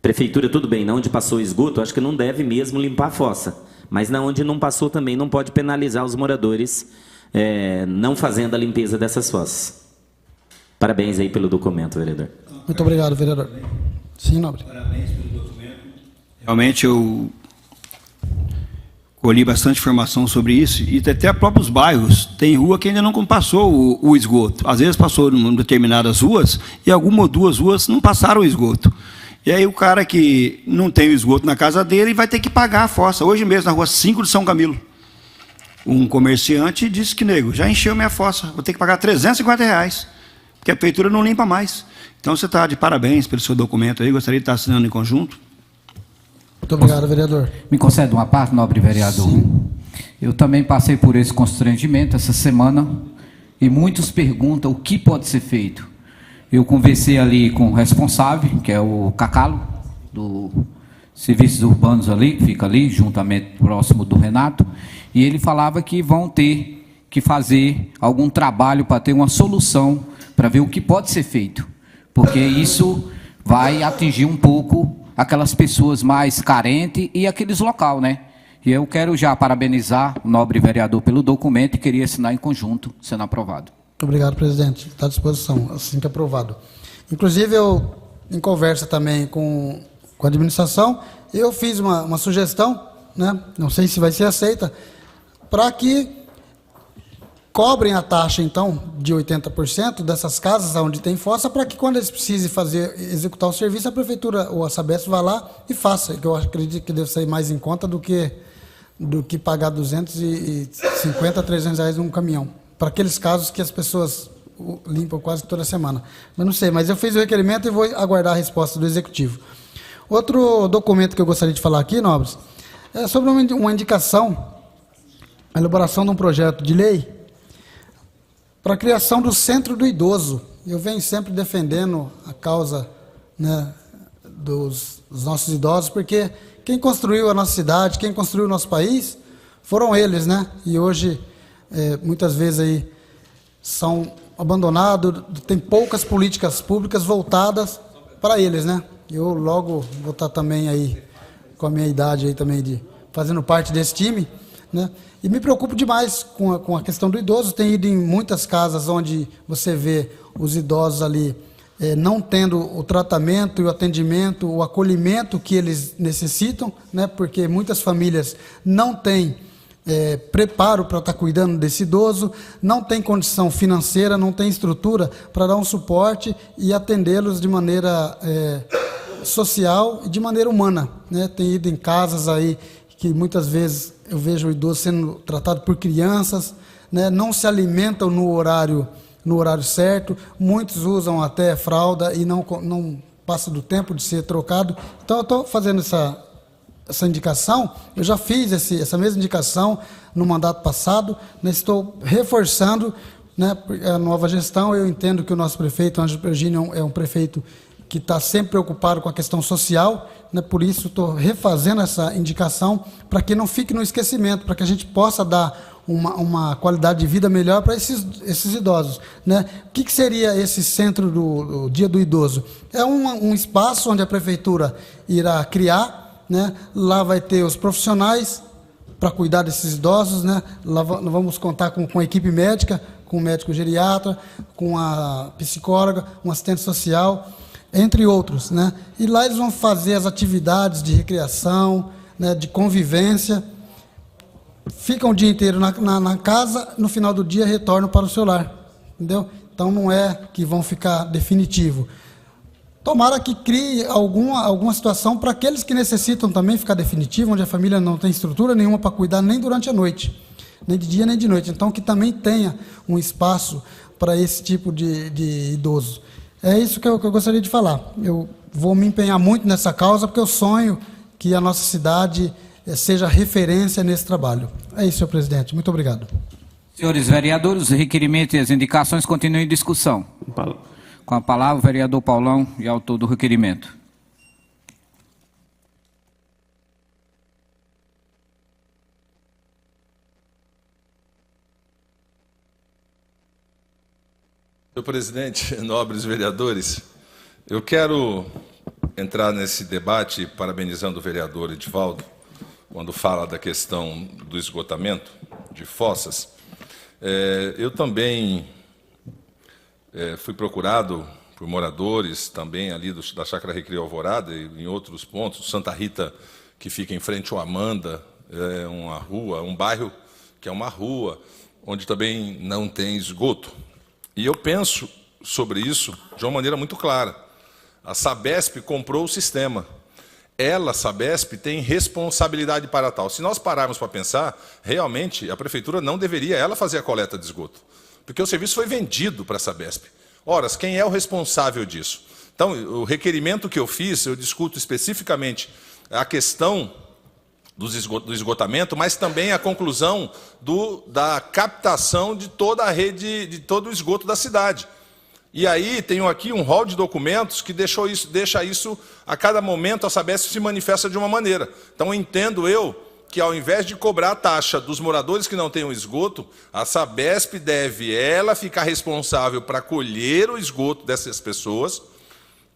prefeitura, tudo bem, na onde passou esgoto, acho que não deve mesmo limpar a fossa. Mas na onde não passou também, não pode penalizar os moradores não fazendo a limpeza dessas fossas. Parabéns aí pelo documento, vereador. Muito obrigado, vereador. Sim, nobre. Parabéns pelo documento. Realmente eu colhi bastante informação sobre isso, e até próprios bairros, tem rua que ainda não passou o esgoto. Às vezes passou em determinadas ruas, e alguma ou duas ruas não passaram o esgoto. E aí o cara que não tem o esgoto na casa dele vai ter que pagar a fossa. Hoje mesmo, na rua 5 de São Camilo, um comerciante disse que, nego, já encheu minha fossa, vou ter que pagar R$350. porque a prefeitura não limpa mais. Então, você está de parabéns pelo seu documento aí, gostaria de estar assinando em conjunto. Muito obrigado, vereador. Me concede uma parte, nobre vereador? Sim. Eu também passei por esse constrangimento essa semana e muitos perguntam o que pode ser feito. Eu conversei ali com o responsável, que é o Cacalo, do Serviços Urbanos ali, que fica ali, juntamente próximo do Renato, e ele falava que vão ter que fazer algum trabalho para ter uma solução, para ver o que pode ser feito, porque isso vai atingir um pouco aquelas pessoas mais carentes e aqueles local, né? E eu quero já parabenizar o nobre vereador pelo documento e queria assinar em conjunto, sendo aprovado. Muito obrigado, presidente. Está à disposição, assim que aprovado. Inclusive, eu, em conversa também com a administração, eu fiz uma sugestão, né? Não sei se vai ser aceita, para que cobrem a taxa, então, de 80% dessas casas onde tem fossa, para que quando eles precisem executar o serviço, a prefeitura ou a Sabesp vá lá e faça, que eu acredito que deve sair mais em conta do que pagar 250 a 300 reais num caminhão, para aqueles casos que as pessoas limpam quase toda semana. Mas não sei, mas eu fiz o requerimento e vou aguardar a resposta do Executivo. Outro documento que eu gostaria de falar aqui, nobres, é sobre uma indicação, a elaboração de um projeto de lei para a criação do Centro do Idoso. Eu venho sempre defendendo a causa, né, dos nossos idosos, porque quem construiu a nossa cidade, quem construiu o nosso país, foram eles, né? E hoje, muitas vezes aí, são abandonados, tem poucas políticas públicas voltadas para eles, né? Eu logo vou estar também aí, com a minha idade aí também, fazendo parte desse time, né? E me preocupo demais com a questão do idoso. Tenho ido em muitas casas onde você vê os idosos ali não tendo o tratamento e o atendimento, o acolhimento que eles necessitam, né? Porque muitas famílias não têm preparo para estar cuidando desse idoso, não tem condição financeira, não tem estrutura para dar um suporte e atendê-los de maneira social e de maneira humana, né? Tem ido em casas aí que muitas vezes eu vejo o idoso sendo tratado por crianças, né? Não se alimentam no horário certo, muitos usam até fralda e não passa do tempo de ser trocado. Então eu estou fazendo essa indicação, eu já fiz essa mesma indicação no mandato passado, né? Estou reforçando, né, a nova gestão. Eu entendo que o nosso prefeito, Ângelo Pergini, é um prefeito que está sempre preocupado com a questão social, né? Por isso estou refazendo essa indicação para que não fique no esquecimento, para que a gente possa dar uma qualidade de vida melhor para esses idosos, né? O que seria esse centro do Dia do Idoso? É um espaço onde a prefeitura irá criar, né? Lá vai ter os profissionais para cuidar desses idosos, né? Lá vamos contar com a equipe médica, com o médico geriatra, com a psicóloga, um assistente social, entre outros, né? E lá eles vão fazer as atividades de recreação, né, de convivência, ficam o dia inteiro na casa, no final do dia retornam para o seu lar, entendeu? Então não é que vão ficar definitivo. Tomara que crie alguma situação para aqueles que necessitam também ficar definitivo, onde a família não tem estrutura nenhuma para cuidar nem durante a noite, nem de dia nem de noite. Então que também tenha um espaço para esse tipo de idoso. É isso que eu gostaria de falar. Eu vou me empenhar muito nessa causa, porque eu sonho que a nossa cidade seja referência nesse trabalho. É isso, senhor presidente. Muito obrigado. Senhores vereadores, os requerimentos e as indicações continuam em discussão. Com a palavra, o vereador Paulão e autor do requerimento. Senhor presidente, nobres vereadores, eu quero entrar nesse debate parabenizando o vereador Edivaldo, quando fala da questão do esgotamento de fossas. Eu também fui procurado por moradores também ali da Chácara Recreio Alvorada e em outros pontos. Santa Rita, que fica em frente ao Amanda, é uma rua, um bairro que é uma rua, onde também não tem esgoto. E eu penso sobre isso de uma maneira muito clara. A Sabesp comprou o sistema. Ela, Sabesp, tem responsabilidade para tal. Se nós pararmos para pensar, realmente a prefeitura não deveria ela fazer a coleta de esgoto, porque o serviço foi vendido para a Sabesp. Ora, quem é o responsável disso? Então, o requerimento que eu fiz, eu discuto especificamente a questão do esgotamento, mas também a conclusão da captação de toda a rede, de todo o esgoto da cidade. E aí tenho aqui um rol de documentos que deixa isso, a cada momento a Sabesp se manifesta de uma maneira. Então entendo eu que ao invés de cobrar a taxa dos moradores que não têm o esgoto, a Sabesp deve ela ficar responsável para colher o esgoto dessas pessoas,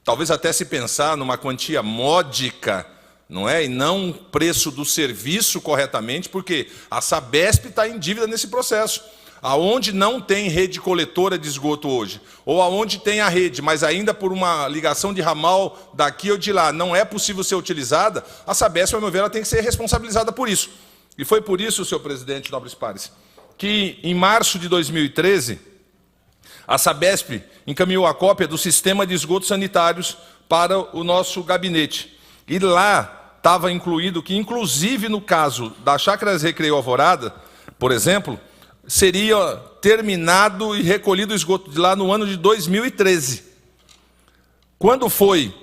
talvez até se pensar numa quantia módica, não é? E não preço do serviço corretamente, porque a Sabesp está em dívida nesse processo. Aonde não tem rede coletora de esgoto hoje, ou aonde tem a rede, mas ainda por uma ligação de ramal daqui ou de lá, não é possível ser utilizada, a Sabesp, ao meu ver, ela tem que ser responsabilizada por isso. E foi por isso, senhor presidente, nobres pares, que em março de 2013, a Sabesp encaminhou a cópia do sistema de esgotos sanitários para o nosso gabinete. E lá estava incluído que, inclusive no caso da Chácaras Recreio Alvorada, por exemplo, seria terminado e recolhido o esgoto de lá no ano de 2013. Quando foi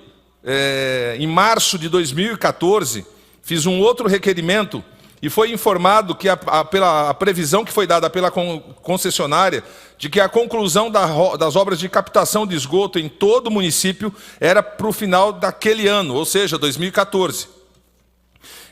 em março de 2014, fiz um outro requerimento e foi informado que pela previsão que foi dada pela concessionária de que a conclusão das obras de captação de esgoto em todo o município era para o final daquele ano, ou seja, 2014.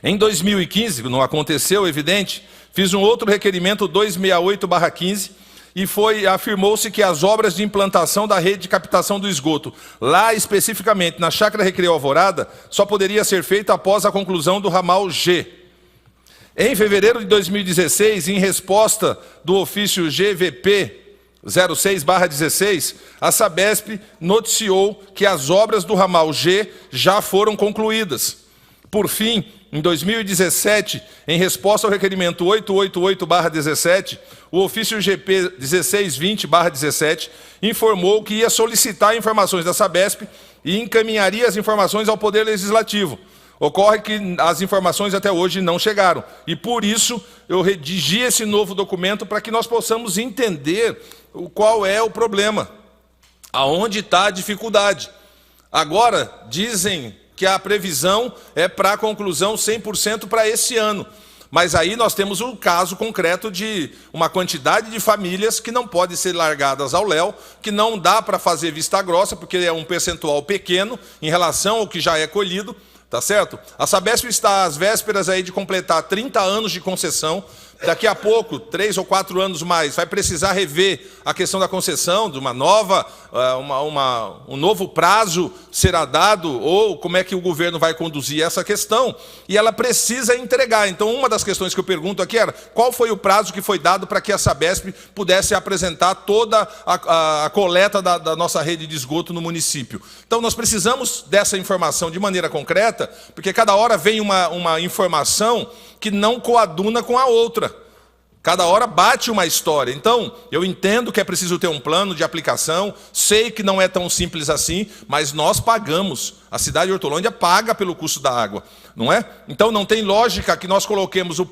Em 2015, não aconteceu, evidente, fiz um outro requerimento 268/15 e afirmou-se que as obras de implantação da rede de captação do esgoto, lá especificamente na Chácara Recreio Alvorada, só poderia ser feita após a conclusão do ramal G. Em fevereiro de 2016, em resposta do ofício GVP 06/16, a Sabesp noticiou que as obras do ramal G já foram concluídas. Por fim, em 2017, em resposta ao requerimento 888/17, o ofício GP 1620/17 informou que ia solicitar informações da Sabesp e encaminharia as informações ao Poder Legislativo. Ocorre que as informações até hoje não chegaram. E por isso eu redigi esse novo documento para que nós possamos entender qual é o problema, aonde está a dificuldade. Agora, dizem que a previsão é para a conclusão 100% para esse ano. Mas aí nós temos um caso concreto de uma quantidade de famílias que não podem ser largadas ao léu, que não dá para fazer vista grossa, porque é um percentual pequeno em relação ao que já é colhido, tá certo? A Sabesp está às vésperas aí de completar 30 anos de concessão. Daqui a pouco, 3 ou 4 anos mais, vai precisar rever a questão da concessão, de uma nova, um novo prazo será dado, ou como é que o governo vai conduzir essa questão, e ela precisa entregar. Então, uma das questões que eu pergunto aqui era, qual foi o prazo que foi dado para que a Sabesp pudesse apresentar toda a coleta da nossa rede de esgoto no município? Então, nós precisamos dessa informação de maneira concreta, porque cada hora vem uma informação que não coaduna com a outra. Cada hora bate uma história. Então, eu entendo que é preciso ter um plano de aplicação, sei que não é tão simples assim, mas nós pagamos. A cidade de Hortolândia paga pelo custo da água, não é? Então, não tem lógica que nós coloquemos o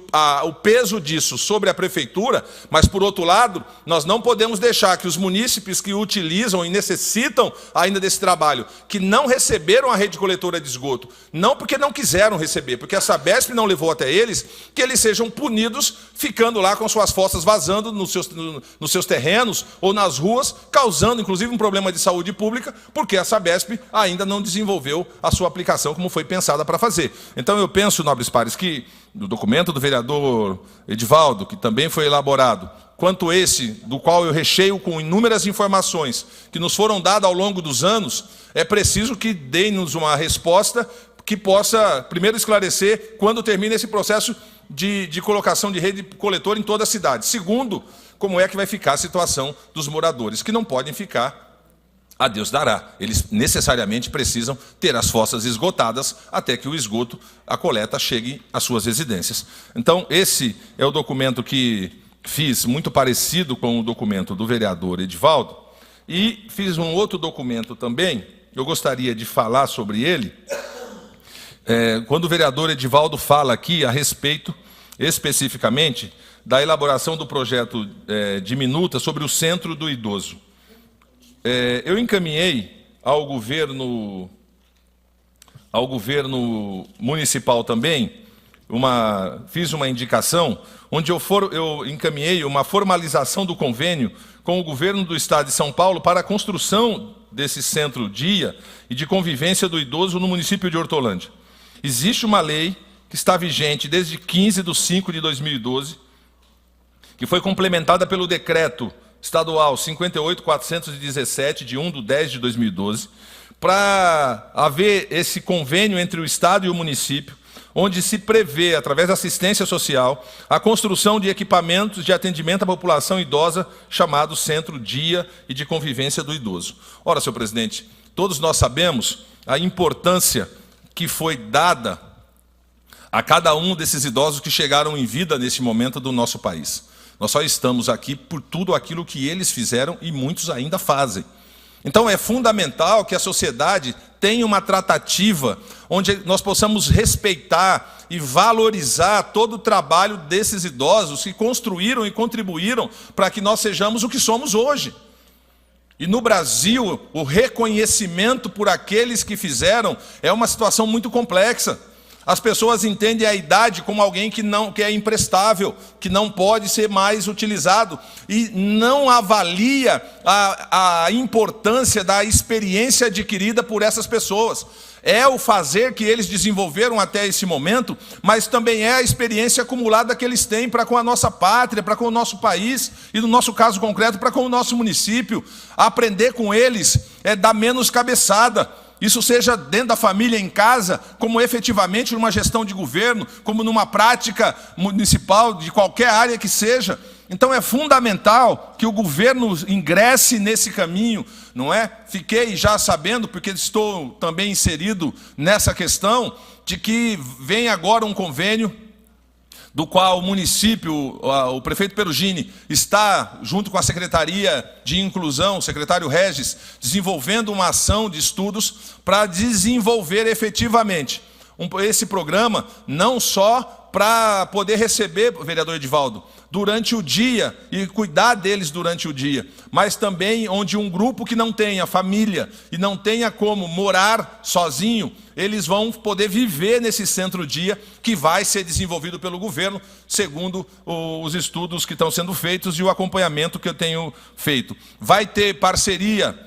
peso disso sobre a prefeitura, mas, por outro lado, nós não podemos deixar que os munícipes que utilizam e necessitam ainda desse trabalho, que não receberam a rede coletora de esgoto, não porque não quiseram receber, porque a Sabesp não levou até eles, que eles sejam punidos ficando lá com suas fossas vazando nos seus terrenos ou nas ruas, causando, inclusive, um problema de saúde pública, porque a Sabesp ainda não desenvolveu a sua aplicação como foi pensada para fazer. Então, eu penso, nobres pares, que no documento do vereador Edivaldo, que também foi elaborado, quanto esse, do qual eu recheio com inúmeras informações que nos foram dadas ao longo dos anos, é preciso que deem-nos uma resposta que possa, primeiro, esclarecer quando termina esse processo de colocação de rede coletora em toda a cidade. Segundo, como é que vai ficar a situação dos moradores, que não podem ficar a Deus dará. Eles necessariamente precisam ter as fossas esgotadas até que o esgoto, a coleta, chegue às suas residências. Então, esse é o documento que fiz, muito parecido com o documento do vereador Edivaldo, e fiz um outro documento também, eu gostaria de falar sobre ele, quando o vereador Edivaldo fala aqui a respeito, especificamente, da elaboração do projeto de minuta sobre o Centro do Idoso. eu encaminhei ao governo municipal também, fiz uma indicação, onde eu encaminhei uma formalização do convênio com o governo do Estado de São Paulo para a construção desse centro-dia e de convivência do idoso no município de Hortolândia. Existe uma lei que está vigente desde 15/5/2012, que foi complementada pelo decreto estadual 58.417, de 1/10/2012, para haver esse convênio entre o Estado e o município, onde se prevê, através da assistência social, a construção de equipamentos de atendimento à população idosa, chamado Centro-Dia e de Convivência do Idoso. Ora, senhor presidente, todos nós sabemos a importância que foi dada a cada um desses idosos que chegaram em vida neste momento do nosso país. Nós só estamos aqui por tudo aquilo que eles fizeram e muitos ainda fazem. Então é fundamental que a sociedade tenha uma tratativa onde nós possamos respeitar e valorizar todo o trabalho desses idosos que construíram e contribuíram para que nós sejamos o que somos hoje. E no Brasil, o reconhecimento por aqueles que fizeram é uma situação muito complexa. As pessoas entendem a idade como alguém que é imprestável, que não pode ser mais utilizado, e não avalia a importância da experiência adquirida por essas pessoas. É o fazer que eles desenvolveram até esse momento, mas também é a experiência acumulada que eles têm para com a nossa pátria, para com o nosso país, e no nosso caso concreto, para com o nosso município. Aprender com eles é dar menos cabeçada. Isso seja dentro da família, em casa, como efetivamente numa gestão de governo, como numa prática municipal, de qualquer área que seja. Então é fundamental que o governo ingresse nesse caminho, não é? Fiquei já sabendo, porque estou também inserido nessa questão, de que vem agora um convênio do qual o município, o prefeito Perugini, está, junto com a Secretaria de Inclusão, o secretário Regis, desenvolvendo uma ação de estudos para desenvolver efetivamente esse programa, não só para poder receber, vereador Edivaldo, durante o dia e cuidar deles durante o dia, mas também onde um grupo que não tenha família e não tenha como morar sozinho, eles vão poder viver nesse centro-dia que vai ser desenvolvido pelo governo, segundo os estudos que estão sendo feitos e o acompanhamento que eu tenho feito. Vai ter parceria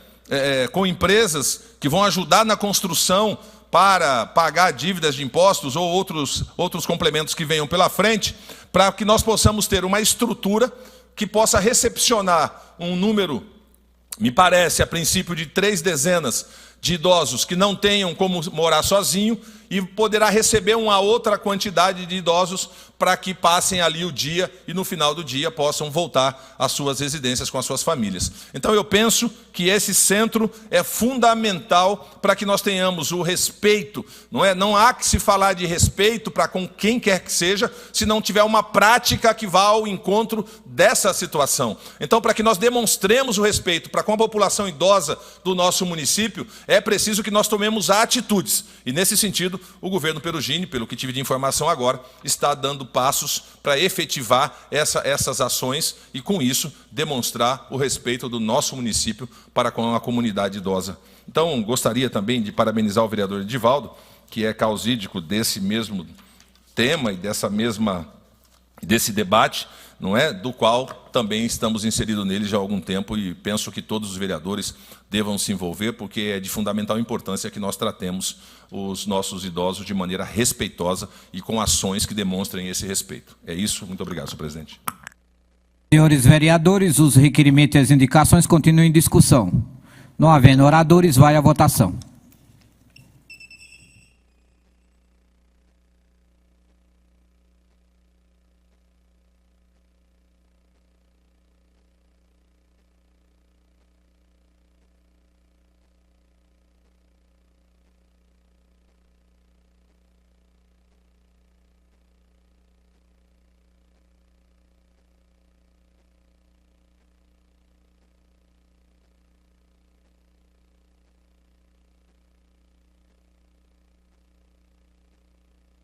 com empresas que vão ajudar na construção para pagar dívidas de impostos ou outros complementos que venham pela frente, para que nós possamos ter uma estrutura que possa recepcionar um número, me parece, a princípio de 3 dezenas de idosos que não tenham como morar sozinho, e poderá receber uma outra quantidade de idosos para que passem ali o dia e no final do dia possam voltar às suas residências com as suas famílias. Então eu penso que esse centro é fundamental para que nós tenhamos o respeito, não é? Não há que se falar de respeito para com quem quer que seja, se não tiver uma prática que vá ao encontro dessa situação. Então, para que nós demonstremos o respeito para com a população idosa do nosso município, é preciso que nós tomemos atitudes. E nesse sentido, o governo Perugini, pelo que tive de informação agora, está dando passos para efetivar essas ações e, com isso, demonstrar o respeito do nosso município para com a comunidade idosa. Então, gostaria também de parabenizar o vereador Edivaldo, que é causídico desse mesmo tema e desse debate, não é? Do qual também estamos inseridos nele já há algum tempo, e penso que todos os vereadores devam se envolver, porque é de fundamental importância que nós tratemos os nossos idosos de maneira respeitosa e com ações que demonstrem esse respeito. É isso. Muito obrigado, senhor presidente. Senhores vereadores, os requerimentos e as indicações continuam em discussão. Não havendo oradores, vai à votação.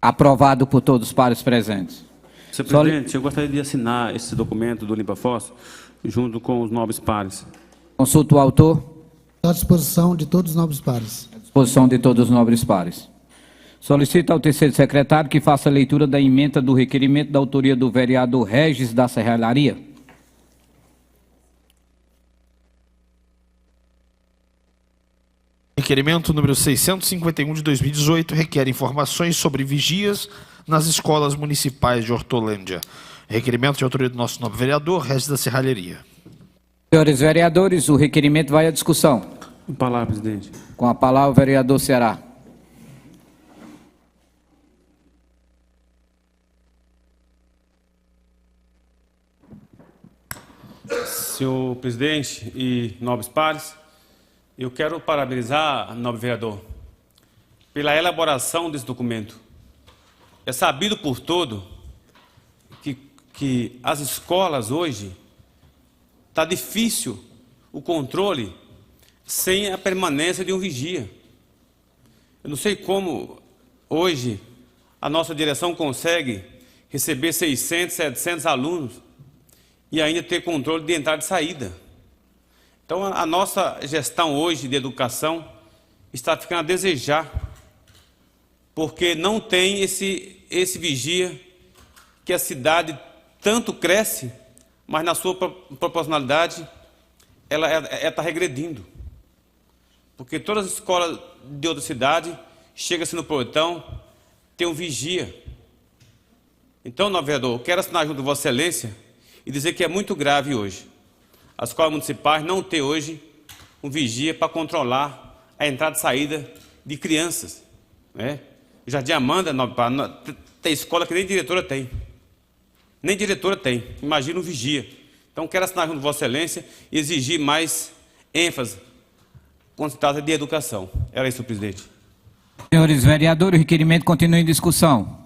Aprovado por todos os pares presentes. Senhor presidente, eu gostaria de assinar esse documento do Limpa Fosso junto com os nobres pares. Consulta o autor. À disposição de todos os nobres pares. À disposição de todos os nobres pares. Solicito ao terceiro secretário que faça a leitura da emenda do requerimento da autoria do vereador Regis da Serralharia. Requerimento número 651 de 2018 requer informações sobre vigias nas escolas municipais de Hortolândia. Requerimento de autoria do nosso nobre vereador Regis da Serralharia. Senhores vereadores, o requerimento vai à discussão. Com a palavra, presidente. Com a palavra, o vereador Ceará. Senhor presidente e nobres pares, eu quero parabenizar, nobre vereador, pela elaboração desse documento. É sabido por todo que as escolas hoje está difícil o controle sem a permanência de um vigia. Eu não sei como hoje a nossa direção consegue receber 600, 700 alunos e ainda ter controle de entrada e saída. Então, a nossa gestão hoje de educação está ficando a desejar, porque não tem esse vigia que a cidade tanto cresce, mas na sua proporcionalidade ela está regredindo. Porque todas as escolas de outra cidade, chega-se no portão, tem um vigia. Então, nobre vereador, eu quero assinar junto com Vossa Excelência e dizer que é muito grave hoje as escolas municipais não ter hoje um vigia para controlar a entrada e saída de crianças, né? Jardim Amanda, tem escola que nem diretora tem. Nem diretora tem. Imagina um vigia. Então, quero assinar junto com Vossa Excelência e exigir mais ênfase quando se trata de educação. Era isso, presidente. Senhores vereadores, o requerimento continua em discussão.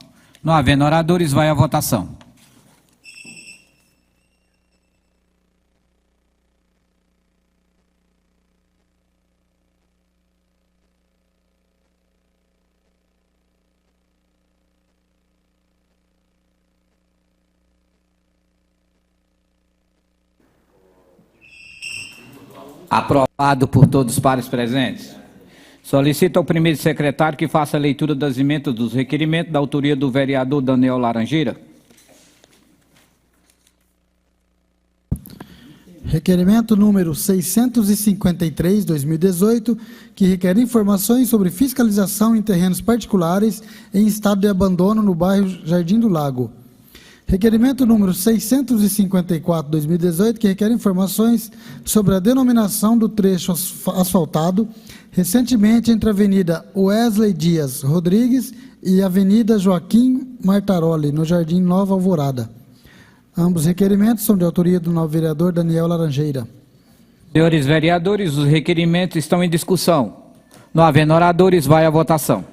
Não havendo oradores, vai à votação. Aprovado por todos os pares presentes. Solicito ao primeiro secretário que faça a leitura das emendas dos requerimentos da autoria do vereador Daniel Laranjeira. Requerimento número 653, 2018, que requer informações sobre fiscalização em terrenos particulares em estado de abandono no bairro Jardim do Lago. Requerimento número 654, 2018, que requer informações sobre a denominação do trecho asfaltado recentemente entre a Avenida Wesley Dias Rodrigues e a Avenida Joaquim Martaroli, no Jardim Nova Alvorada. Ambos requerimentos são de autoria do novo vereador Daniel Laranjeira. Senhores vereadores, os requerimentos estão em discussão. Não havendo oradores, vai à votação.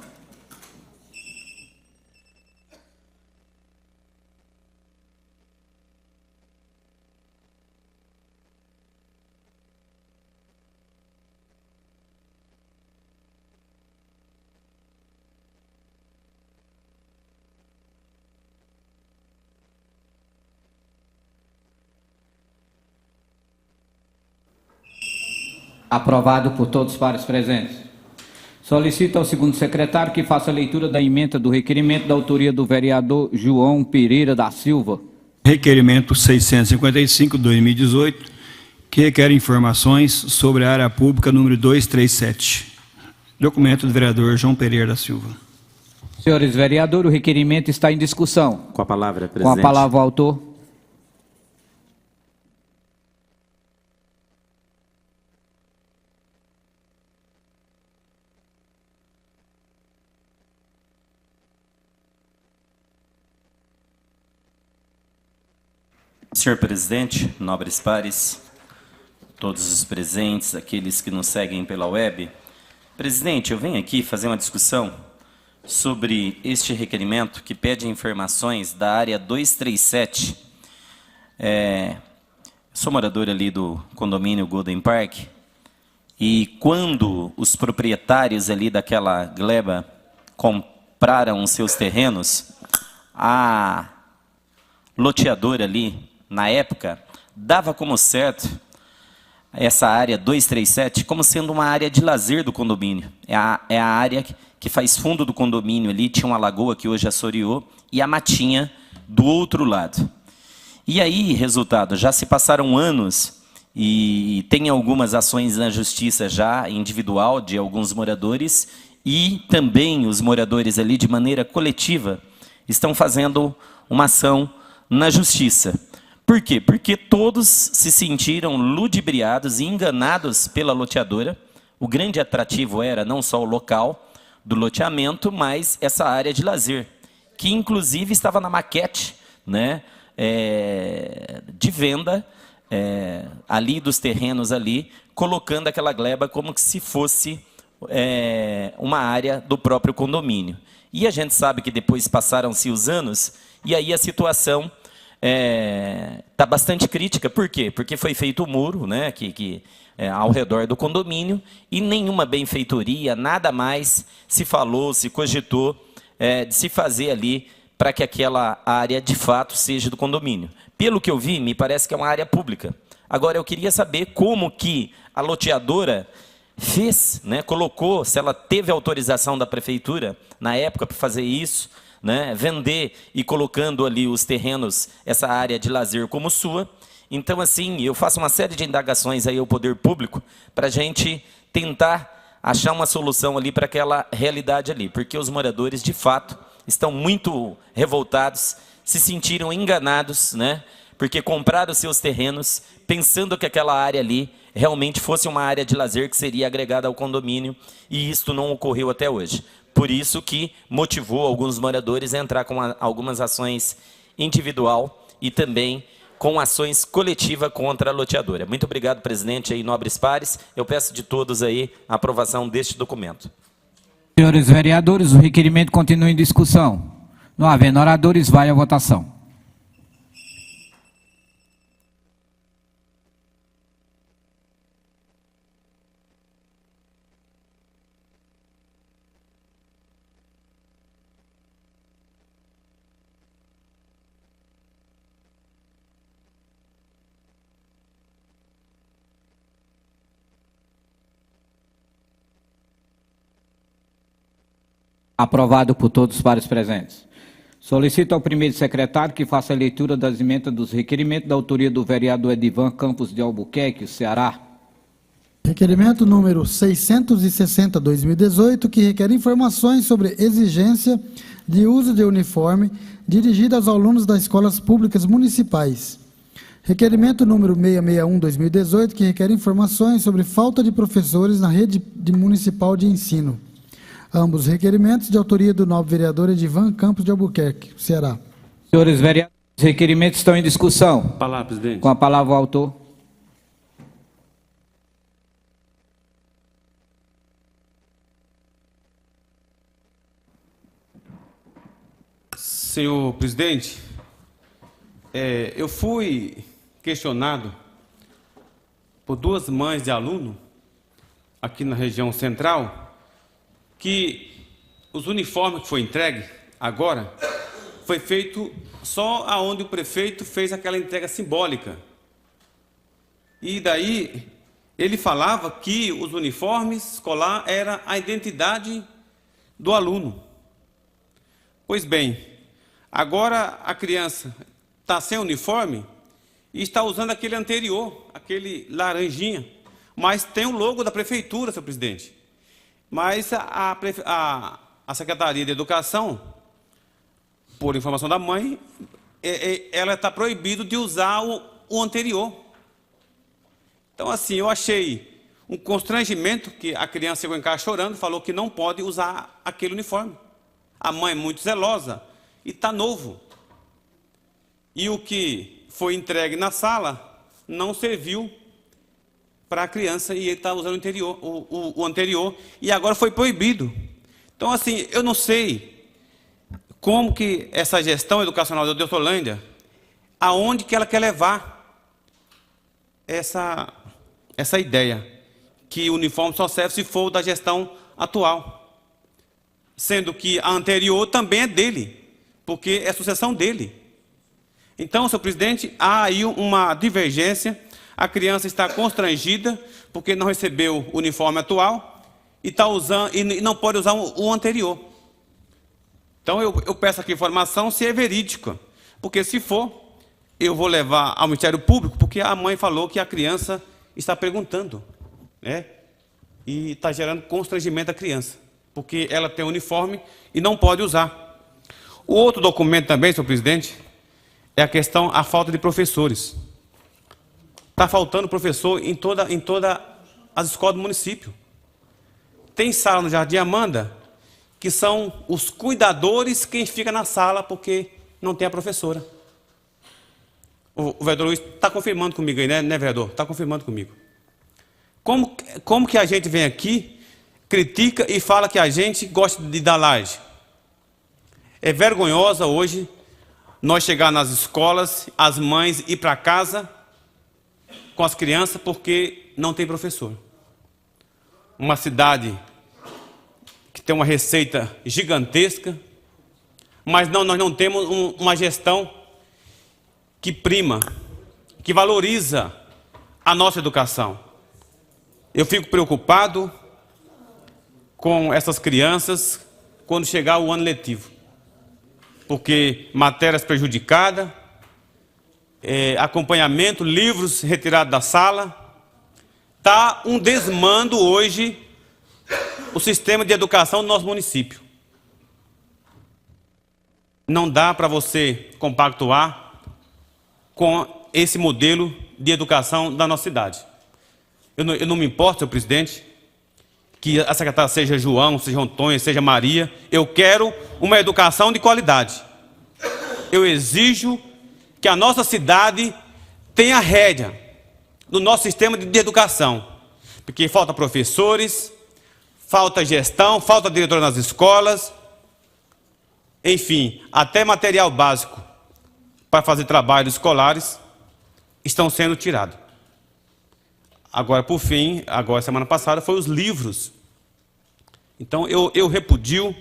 Aprovado por todos os pares presentes. Solicito ao segundo secretário que faça a leitura da emenda do requerimento da autoria do vereador João Pereira da Silva. Requerimento 655, 2018, que requer informações sobre a área pública número 237. Documento do vereador João Pereira da Silva. Senhores vereadores, o requerimento está em discussão. Com a palavra, presidente. Com a palavra o autor. Senhor presidente, nobres pares, todos os presentes, aqueles que nos seguem pela web. Presidente, eu venho aqui fazer uma discussão sobre este requerimento que pede informações da área 237. Sou morador ali do condomínio Golden Park e quando os proprietários ali daquela gleba compraram os seus terrenos, a loteadora ali, na época, dava como certo essa área 237 como sendo uma área de lazer do condomínio. É a área que faz fundo do condomínio ali, tinha uma lagoa que hoje assoreou, e a matinha do outro lado. E aí, resultado, já se passaram anos e tem algumas ações na justiça já, individual, de alguns moradores, e também os moradores ali, de maneira coletiva, estão fazendo uma ação na justiça. Por quê? Porque todos se sentiram ludibriados e enganados pela loteadora. O grande atrativo era não só o local do loteamento, mas essa área de lazer, que inclusive estava na maquete, né, de venda ali dos terrenos ali, colocando aquela gleba como se fosse uma área do próprio condomínio. E a gente sabe que depois passaram-se os anos, e aí a situação está bastante crítica. Por quê? Porque foi feito o muro, né, ao redor do condomínio, e nenhuma benfeitoria, nada mais se falou, se cogitou de se fazer ali para que aquela área de fato seja do condomínio. Pelo que eu vi, me parece que é uma área pública. Agora, eu queria saber como que a loteadora fez, né, colocou, se ela teve autorização da prefeitura na época para fazer isso, né, vender e colocando ali os terrenos, essa área de lazer como sua. Então, assim, eu faço uma série de indagações aí ao poder público para a gente tentar achar uma solução ali para aquela realidade ali, porque os moradores, de fato, estão muito revoltados, se sentiram enganados, né, porque compraram seus terrenos pensando que aquela área ali realmente fosse uma área de lazer que seria agregada ao condomínio, e isto não ocorreu até hoje. Por isso que motivou alguns moradores a entrar com algumas ações individual e também com ações coletivas contra a loteadora. Muito obrigado, presidente, e nobres pares. Eu peço de todos aí a aprovação deste documento. Senhores vereadores, o requerimento continua em discussão. Não havendo oradores, vai à votação. Aprovado por todos os pares presentes. Solicito ao primeiro secretário que faça a leitura das emendas dos requerimentos da autoria do vereador Edivan Campos de Albuquerque, Ceará. Requerimento número 660/2018, que requer informações sobre exigência de uso de uniforme dirigida aos alunos das escolas públicas municipais. Requerimento número 661/2018, que requer informações sobre falta de professores na rede municipal de ensino. Ambos requerimentos de autoria do nobre vereador Edivan Campos de Albuquerque, Ceará. Senhores vereadores, os requerimentos estão em discussão. Palavra, presidente. Com a palavra o autor. Senhor presidente, eu fui questionado por duas mães de aluno aqui na região central que os uniformes que foi entregue agora foi feito só aonde o prefeito fez aquela entrega simbólica. E daí ele falava que os uniformes escolar era a identidade do aluno. Pois bem, agora a criança está sem uniforme e está usando aquele anterior, aquele laranjinha, mas tem o logo da prefeitura, senhor presidente. Mas a Secretaria de Educação, por informação da mãe, ela está proibida de usar o anterior. Então, assim, eu achei um constrangimento que a criança chegou em casa chorando, falou que não pode usar aquele uniforme. A mãe é muito zelosa e está novo. E o que foi entregue na sala não serviu para a criança, e ele está usando o anterior, e agora foi proibido. Então, assim, eu não sei como que essa gestão educacional de Hortolândia, aonde que ela quer levar essa ideia, que o uniforme só serve se for da gestão atual, sendo que a anterior também é dele, porque é sucessão dele. Então, senhor presidente, há aí uma divergência. a criança está constrangida porque não recebeu o uniforme atual e está usando e não pode usar o anterior. Então eu peço aqui informação se é verídica, porque se for, eu vou levar ao Ministério Público, porque a mãe falou que a criança está perguntando, né? E está gerando constrangimento à criança, porque ela tem uniforme e não pode usar. O outro documento também, senhor presidente, é a falta de professores. Está faltando professor em toda as escolas do município. Tem sala no Jardim Amanda que são os cuidadores quem fica na sala porque não tem a professora. O vereador Luiz está confirmando comigo aí, né, vereador? Está confirmando comigo. Como que a gente vem aqui, critica e fala que a gente gosta de dar laje? É vergonhosa hoje nós chegar nas escolas, as mães ir para casa com as crianças porque não tem professor. Uma cidade que tem uma receita gigantesca, mas nós não temos uma gestão que prima, que valoriza a nossa educação. Eu fico preocupado com essas crianças quando chegar o ano letivo, porque matérias prejudicadas, acompanhamento, livros retirados da sala, está um desmando hoje o sistema de educação do nosso município. Não dá para você compactuar com esse modelo de educação da nossa cidade. Eu não me importo, senhor presidente, que a secretária seja João, seja Antônio, seja Maria. Eu quero uma educação de qualidade. Eu exijo que a nossa cidade tenha rédea no nosso sistema de educação, porque falta professores, falta gestão, falta diretor nas escolas, enfim, até material básico para fazer trabalhos escolares estão sendo tirados. Agora, por fim, semana passada, foi os livros. Então, eu repudio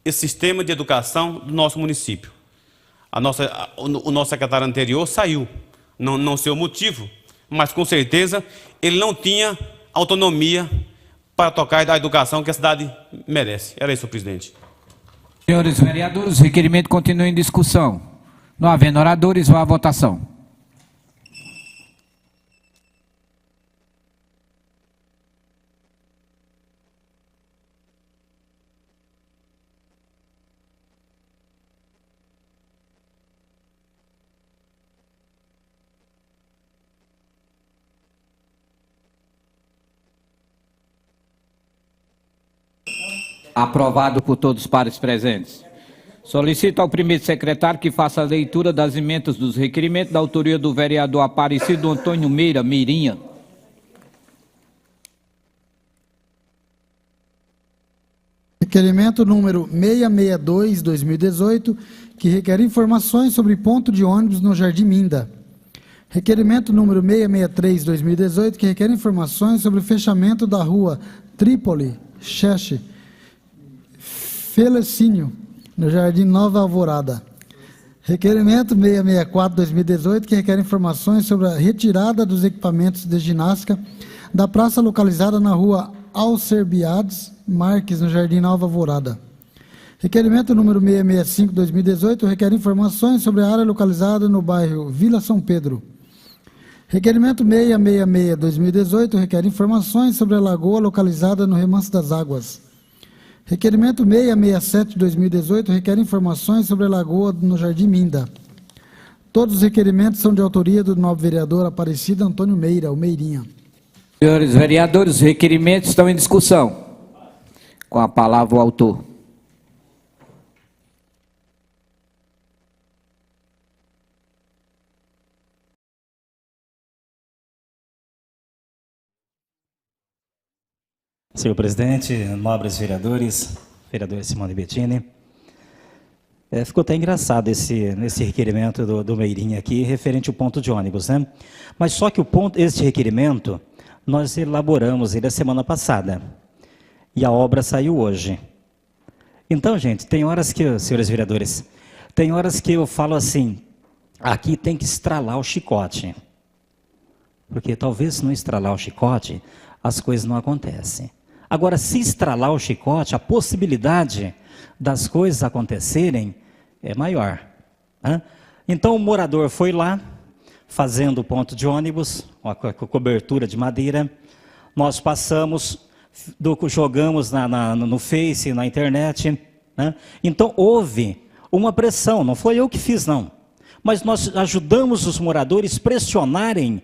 esse sistema de educação do nosso município. O nosso secretário anterior saiu, não sei o motivo, mas com certeza ele não tinha autonomia para tocar a educação que a cidade merece. Era isso, senhor presidente. Senhores vereadores, o requerimento continua em discussão. Não havendo oradores, vá à votação. Aprovado por todos os pares presentes. Solicito ao primeiro secretário que faça a leitura das emendas dos requerimentos da autoria do vereador Aparecido Antônio Meira, Meirinha. Requerimento número 662/2018, que requer informações sobre ponto de ônibus no Jardim Minda. Requerimento número 663/2018, que requer informações sobre o fechamento da rua Trípoli, Cheche, Felicínio, no Jardim Nova Alvorada. Requerimento 664/2018, que requer informações sobre a retirada dos equipamentos de ginástica da praça localizada na rua Alcerbiades Marques, no Jardim Nova Alvorada. Requerimento número 665/2018, requer informações sobre a área localizada no bairro Vila São Pedro. Requerimento 666/2018, requer informações sobre a lagoa localizada no Remanso das Águas. Requerimento 667/2018, requer informações sobre a lagoa no Jardim Minda. Todos os requerimentos são de autoria do nobre vereador Aparecido Antônio Meira, o Meirinha. Senhores vereadores, os requerimentos estão em discussão. Com a palavra o autor. Senhor presidente, nobres vereadores, vereador Simone Bettini, ficou até engraçado esse requerimento do Meirinha aqui, referente ao ponto de ônibus, né? Mas só que esse requerimento, nós elaboramos ele a semana passada, e a obra saiu hoje. Então, gente, tem horas que, senhores vereadores, tem horas que eu falo assim, aqui tem que estralar o chicote. Porque talvez se não estralar o chicote, as coisas não acontecem. Agora, se estralar o chicote, a possibilidade das coisas acontecerem é maior. Né? Então o morador foi lá, fazendo o ponto de ônibus, com a cobertura de madeira. Nós passamos, jogamos no Face, na internet. Né? Então houve uma pressão, não foi eu que fiz não. Mas nós ajudamos os moradores a pressionarem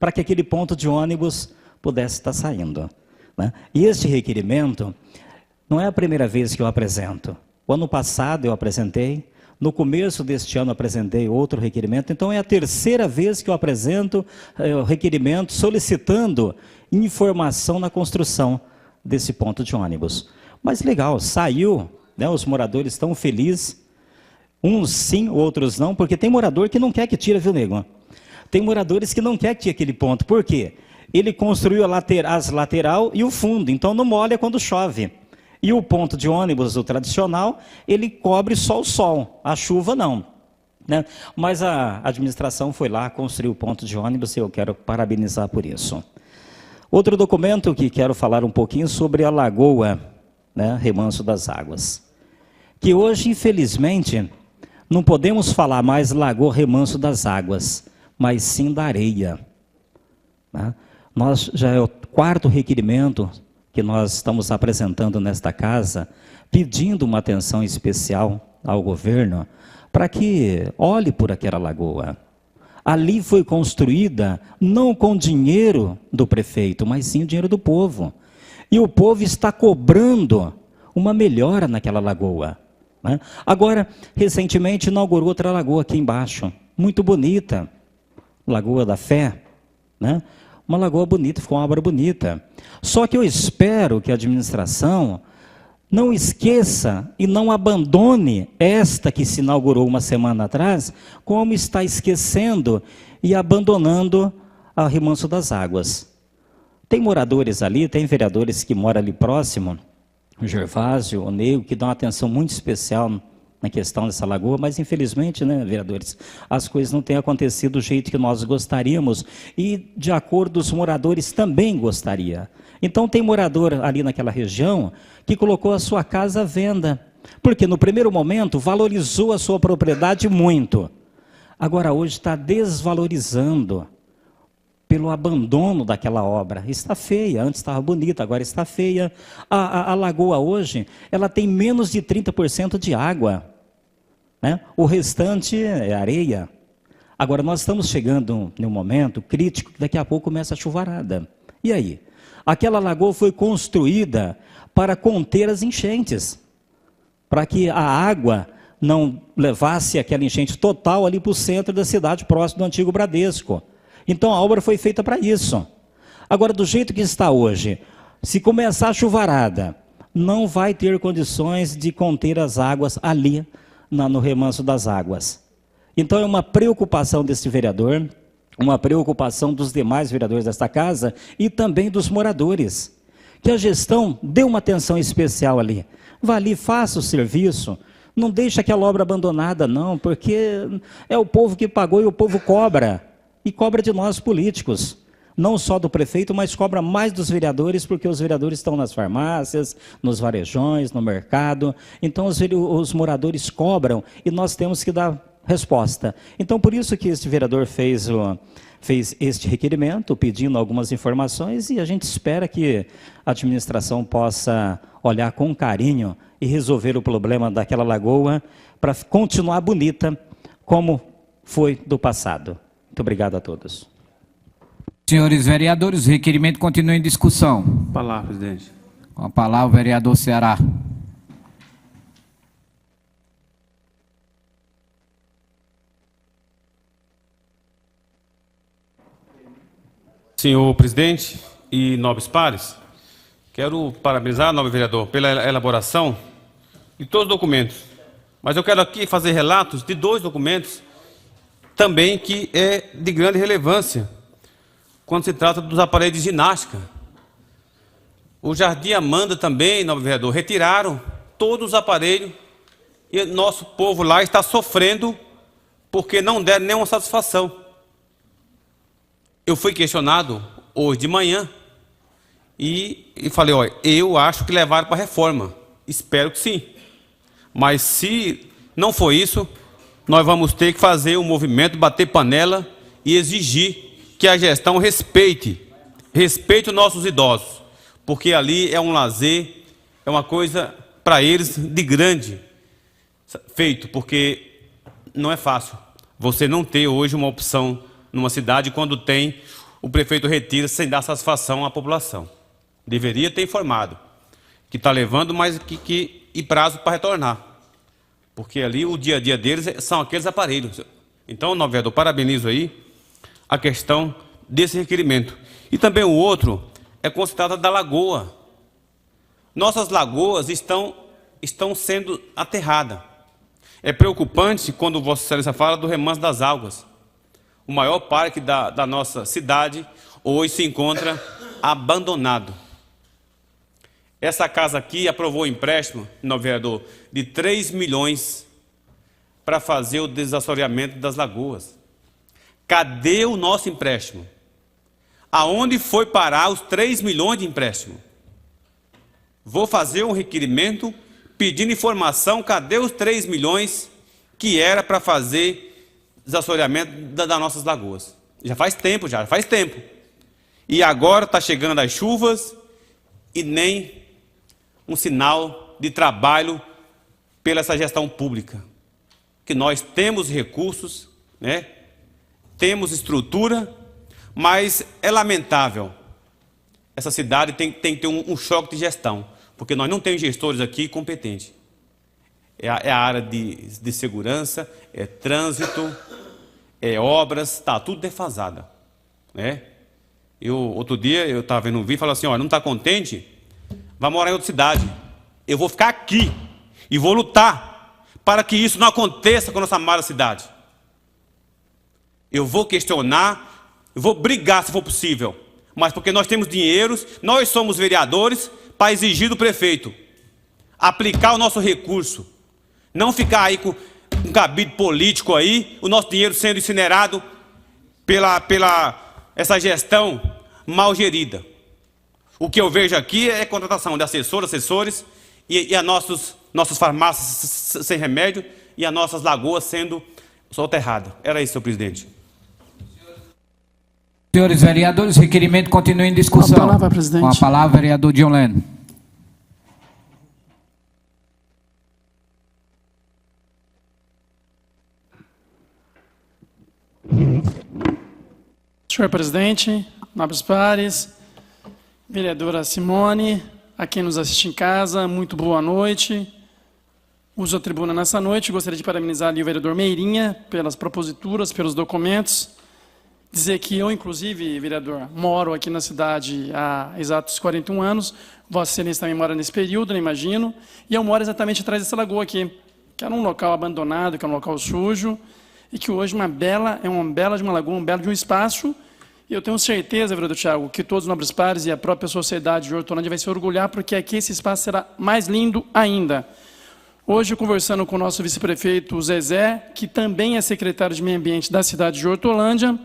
para que aquele ponto de ônibus pudesse estar saindo. Né? E este requerimento não é a primeira vez que eu apresento. O ano passado eu apresentei, no começo deste ano apresentei outro requerimento, então é a terceira vez que eu apresento o requerimento solicitando informação na construção desse ponto de ônibus. Mas legal, saiu, né, os moradores estão felizes, uns sim, outros não, porque tem morador que não quer que tire, viu, nego? Tem moradores que não quer que tire aquele ponto, por quê? Ele construiu as lateral e o fundo, então não molha quando chove. E o ponto de ônibus, o tradicional, ele cobre só o sol, a chuva não. Né? Mas a administração foi lá, construiu o ponto de ônibus e eu quero parabenizar por isso. Outro documento que quero falar um pouquinho sobre a lagoa, né, Remanso das Águas. Que hoje, infelizmente, não podemos falar mais lagoa Remanso das Águas, mas sim da areia. Né? Já é o quarto requerimento que nós estamos apresentando nesta casa, pedindo uma atenção especial ao governo para que olhe por aquela lagoa. Ali foi construída não com dinheiro do prefeito, mas sim o dinheiro do povo. E o povo está cobrando uma melhora naquela lagoa. Né? Agora, recentemente inaugurou outra lagoa aqui embaixo, muito bonita, Lagoa da Fé, né? Uma lagoa bonita, ficou uma obra bonita. Só que eu espero que a administração não esqueça e não abandone esta que se inaugurou uma semana atrás, como está esquecendo e abandonando a Remanso das Águas. Tem moradores ali, tem vereadores que moram ali próximo, o Gervásio, o Nego, que dão uma atenção muito especial na questão dessa lagoa, mas infelizmente, né, vereadores, as coisas não têm acontecido do jeito que nós gostaríamos e de acordo os moradores também gostaria. Então tem morador ali naquela região que colocou a sua casa à venda, porque no primeiro momento valorizou a sua propriedade muito. Agora hoje está desvalorizando pelo abandono daquela obra. Está feia, antes estava bonita, agora está feia. A lagoa hoje, ela tem menos de 30% de água. Né? O restante é areia. Agora nós estamos chegando em um momento crítico, que daqui a pouco começa a chuvarada. E aí? Aquela lagoa foi construída para conter as enchentes, para que a água não levasse aquela enchente total ali para o centro da cidade, próximo do antigo Bradesco. Então a obra foi feita para isso. Agora, do jeito que está hoje, se começar a chuvarada, não vai ter condições de conter as águas ali no Remanso das Águas. Então é uma preocupação desse vereador, uma preocupação dos demais vereadores desta casa e também dos moradores, que a gestão dê uma atenção especial ali. Vá ali, faça o serviço, não deixe aquela obra abandonada não, porque é o povo que pagou e o povo cobra. E cobra de nós políticos, não só do prefeito, mas cobra mais dos vereadores, porque os vereadores estão nas farmácias, nos varejões, no mercado. Então os moradores cobram e nós temos que dar resposta. Então por isso que este vereador fez este requerimento, pedindo algumas informações, e a gente espera que a administração possa olhar com carinho e resolver o problema daquela lagoa para continuar bonita como foi do passado. Muito obrigado a todos. Senhores vereadores, o requerimento continua em discussão. Palavra, presidente. Com a palavra, o vereador Ceará. Senhor presidente e nobres pares, quero parabenizar, nobre vereador, pela elaboração de todos os documentos. Mas eu quero aqui fazer relatos de dois documentos também que é de grande relevância quando se trata dos aparelhos de ginástica. O Jardim Amanda também, nobre vereador, retiraram todos os aparelhos e nosso povo lá está sofrendo porque não deram nenhuma satisfação. eu fui questionado hoje de manhã e falei, olha, eu acho que levaram para reforma. Espero que sim. Mas se não for isso, nós vamos ter que fazer um movimento, bater panela e exigir que a gestão respeite os nossos idosos, porque ali é um lazer, é uma coisa para eles de grande feito, porque não é fácil você não ter hoje uma opção numa cidade quando tem o prefeito retira sem dar satisfação à população. Deveria ter informado que está levando, mas e prazo para retornar. Porque ali o dia a dia deles são aqueles aparelhos. Então, novo vereador, parabenizo aí a questão desse requerimento. E também o outro é considerado da lagoa. Nossas lagoas estão sendo aterradas. É preocupante quando Vossa Excelência fala do remanso das águas. O maior parque da nossa cidade hoje se encontra abandonado. Essa casa aqui aprovou o empréstimo, novo vereador, de 3 milhões para fazer o desassoreamento das lagoas. Cadê o nosso empréstimo? Aonde foi parar os 3 milhões de empréstimo? Vou fazer um requerimento pedindo informação, cadê os 3 milhões que era para fazer desassoreamento das nossas lagoas? Já faz tempo. E agora está chegando as chuvas e nem um sinal de trabalho pela essa gestão pública. Que nós temos recursos, né? Temos estrutura, mas é lamentável. Essa cidade tem que ter um choque de gestão, porque nós não temos gestores aqui competentes. É a área de segurança, é trânsito, é obras, está tudo defasado, né? Outro dia eu estava vendo um vídeo e falei assim, olha, não está contente? Vai morar em outra cidade. Eu vou ficar aqui e vou lutar para que isso não aconteça com a nossa amada cidade. Eu vou questionar, eu vou brigar se for possível, mas porque nós temos dinheiros, nós somos vereadores para exigir do prefeito aplicar o nosso recurso, não ficar aí com um cabide político aí, o nosso dinheiro sendo incinerado pela essa gestão mal gerida. O que eu vejo aqui é contratação de assessores e a nossas farmácias sem remédio e as nossas lagoas sendo soterradas. Era isso, senhor presidente. Senhores vereadores, o requerimento continua em discussão. Com a palavra, presidente. Com a palavra, vereador John Leno. Senhor presidente, nobres pares, vereadora Simone, a quem nos assiste em casa, muito boa noite. Uso a tribuna nessa noite, gostaria de parabenizar ali o vereador Meirinha pelas proposituras, pelos documentos. Dizer que eu, inclusive, vereador, moro aqui na cidade há exatos 41 anos, Vossa Excelência também mora nesse período, não imagino, e eu moro exatamente atrás dessa lagoa aqui, que era um local abandonado, que é um local sujo, e que hoje é uma bela de uma lagoa, um belo de um espaço. E eu tenho certeza, vereador Tiago, que todos os nobres pares e a própria sociedade de Hortolândia vai se orgulhar, porque aqui esse espaço será mais lindo ainda. Hoje, conversando com o nosso vice-prefeito Zezé, que também é secretário de Meio Ambiente da cidade de Hortolândia,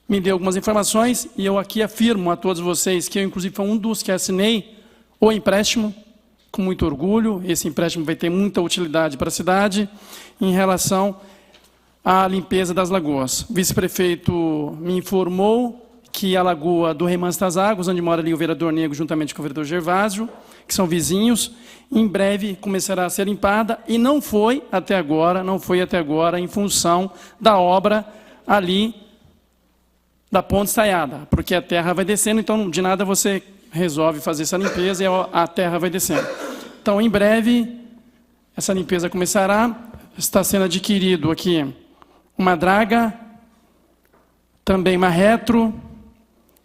me deu algumas informações e eu aqui afirmo a todos vocês que eu, inclusive, fui um dos que assinei o empréstimo, com muito orgulho. Esse empréstimo vai ter muita utilidade para a cidade em relação à limpeza das lagoas. O vice-prefeito me informou que a lagoa do Remanso das Águas, onde mora ali o vereador Negro, juntamente com o vereador Gervásio, que são vizinhos, em breve começará a ser limpada, e não foi até agora, em função da obra ali da ponte estaiada, porque a terra vai descendo, então de nada você resolve fazer essa limpeza e a terra vai descendo. Então, em breve, essa limpeza começará. Está sendo adquirido aqui uma draga, também uma retro,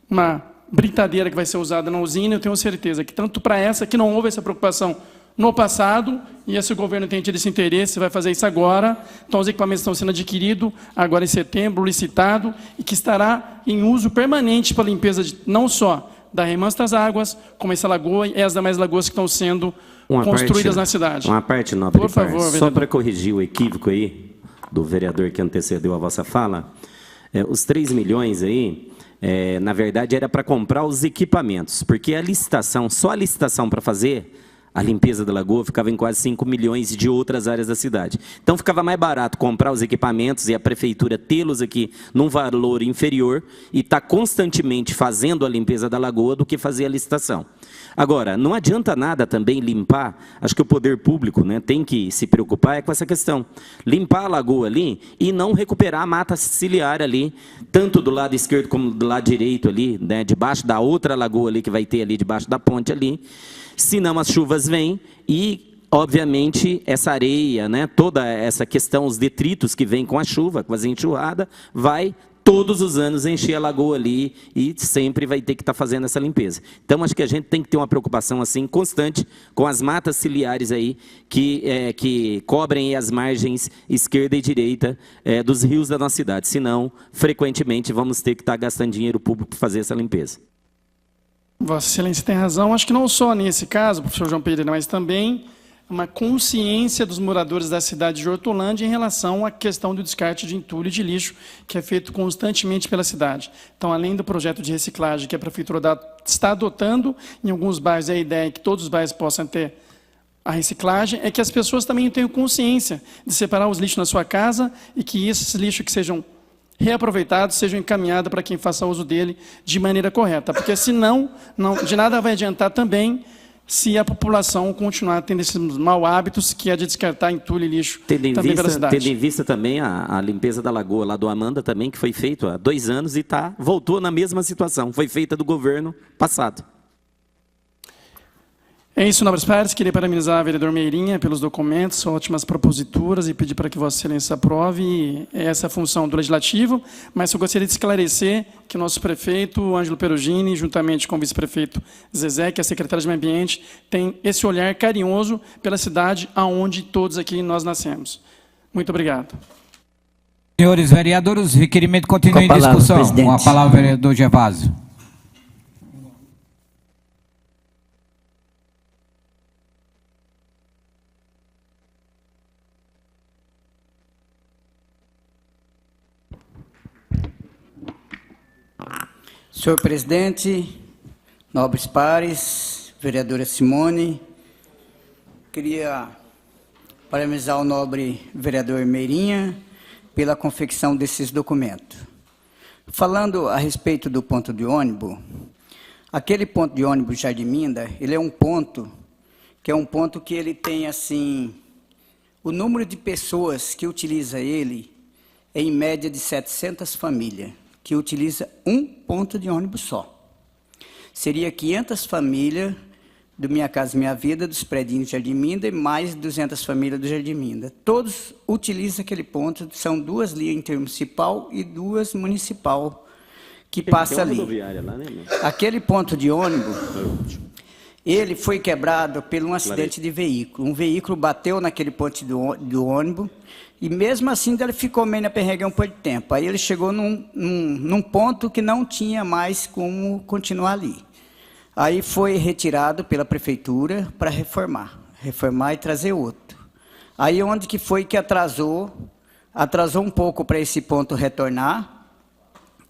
uma britadeira que vai ser usada na usina. Eu tenho certeza que tanto para essa, que não houve essa preocupação no passado, e esse governo tem tido esse interesse, vai fazer isso agora. Então, os equipamentos estão sendo adquiridos agora em setembro, licitado, e que estará em uso permanente para a limpeza não só da Remanso das Águas, como essa lagoa e as demais lagoas que estão sendo construídas na cidade. Uma parte, nobre Por favor, só para corrigir o equívoco aí do vereador que antecedeu a vossa fala, Os 3 milhões aí, na verdade, era para comprar os equipamentos, porque a licitação, só a licitação para fazer a limpeza da lagoa ficava em quase 5 milhões de outras áreas da cidade. Então, ficava mais barato comprar os equipamentos e a prefeitura tê-los aqui num valor inferior e estar constantemente fazendo a limpeza da lagoa do que fazer a licitação. Agora, não adianta nada também limpar, acho que o poder público, né, tem que se preocupar com essa questão. Limpar a lagoa ali e não recuperar a mata ciliar ali, tanto do lado esquerdo como do lado direito ali, né, debaixo da outra lagoa ali que vai ter ali debaixo da ponte ali. Senão as chuvas vêm e, obviamente, essa areia, né, toda essa questão, os detritos que vêm com a chuva, com as enxurradas, vai todos os anos encher a lagoa ali e sempre vai ter que estar fazendo essa limpeza. Então, acho que a gente tem que ter uma preocupação assim constante com as matas ciliares aí que cobrem as margens esquerda e direita dos rios da nossa cidade. Senão, frequentemente, vamos ter que estar gastando dinheiro público para fazer essa limpeza. Vossa Excelência tem razão. Acho que não só nesse caso, professor João Pereira, mas também uma consciência dos moradores da cidade de Hortolândia em relação à questão do descarte de entulho e de lixo, que é feito constantemente pela cidade. Então, além do projeto de reciclagem que a Prefeitura está adotando, em alguns bairros a ideia é que todos os bairros possam ter a reciclagem, é que as pessoas também tenham consciência de separar os lixos na sua casa e que esses lixos que sejam reaproveitados sejam encaminhados para quem faça uso dele de maneira correta, porque senão de nada vai adiantar também se a população continuar tendo esses maus hábitos que é de descartar entulho e lixo também pela cidade. Tendo em vista também a limpeza da lagoa lá do Amanda também, que foi feito há 2 anos e voltou na mesma situação, foi feita do governo passado. É isso, nobres pares. Queria parabenizar a vereador Meirinha pelos documentos, ótimas proposituras e pedir para que Vossa Excelência aprove essa função do Legislativo, mas eu gostaria de esclarecer que o nosso prefeito, Ângelo Perugini, juntamente com o vice-prefeito Zezé, que é secretário de Meio Ambiente, tem esse olhar carinhoso pela cidade aonde todos aqui nós nascemos. Muito obrigado. Senhores vereadores, o requerimento continua em discussão. Com a palavra, o vereador Gervásio. Senhor presidente, nobres pares, vereadora Simone, queria parabenizar o nobre vereador Meirinha pela confecção desses documentos. Falando a respeito do ponto de ônibus, aquele ponto de ônibus Jardim Minda, ele é um ponto que ele tem assim, o número de pessoas que utiliza ele é em média de 700 famílias. Que utiliza um ponto de ônibus só. Seria 500 famílias do Minha Casa Minha Vida, dos predinhos do Jardim Minda, e mais 200 famílias do Jardim Minda. Todos utilizam aquele ponto, são 2 linhas intermunicipal e 2 municipal que passa ali. Lá, né, aquele ponto de ônibus, ele foi quebrado por um acidente de veículo. Um veículo bateu naquele ponto do ônibus, e mesmo assim ele ficou meio na perrengue um pouco de tempo. Aí ele chegou num ponto que não tinha mais como continuar ali. Aí foi retirado pela prefeitura para reformar e trazer outro. Aí onde que foi que atrasou um pouco para esse ponto retornar.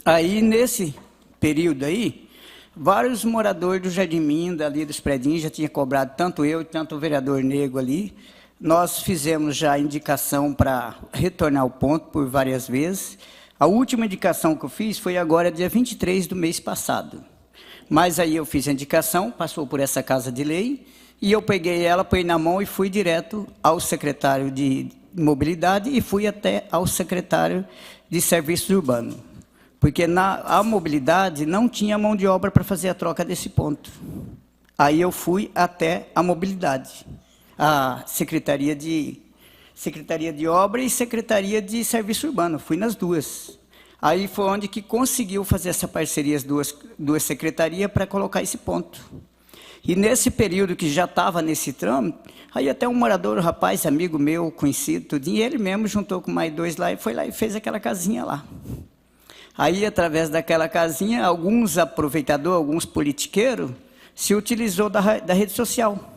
Aí nesse período aí, vários moradores do Jardim Minda, ali dos predinhos, já tinham cobrado, tanto eu e tanto o vereador Nego ali. Nós fizemos já a indicação para retornar ao ponto por várias vezes. A última indicação que eu fiz foi agora, dia 23 do mês passado. Mas aí eu fiz a indicação, passou por essa Casa de Lei, e eu peguei ela, pôs na mão e fui direto ao secretário de Mobilidade e fui até ao secretário de Serviços Urbanos. Porque a Mobilidade não tinha mão de obra para fazer a troca desse ponto. Aí eu fui até a Mobilidade. A Secretaria de Obra e Secretaria de Serviço Urbano, fui nas duas. Aí foi onde que conseguiu fazer essa parceria, as duas secretarias, para colocar esse ponto. E nesse período que já estava nesse trâmite, aí até um morador, um rapaz, amigo meu, conhecido, tudinho, ele mesmo juntou com mais 2 lá e foi lá e fez aquela casinha lá. Aí, através daquela casinha, alguns aproveitadores, alguns politiqueiros, se utilizou da rede social.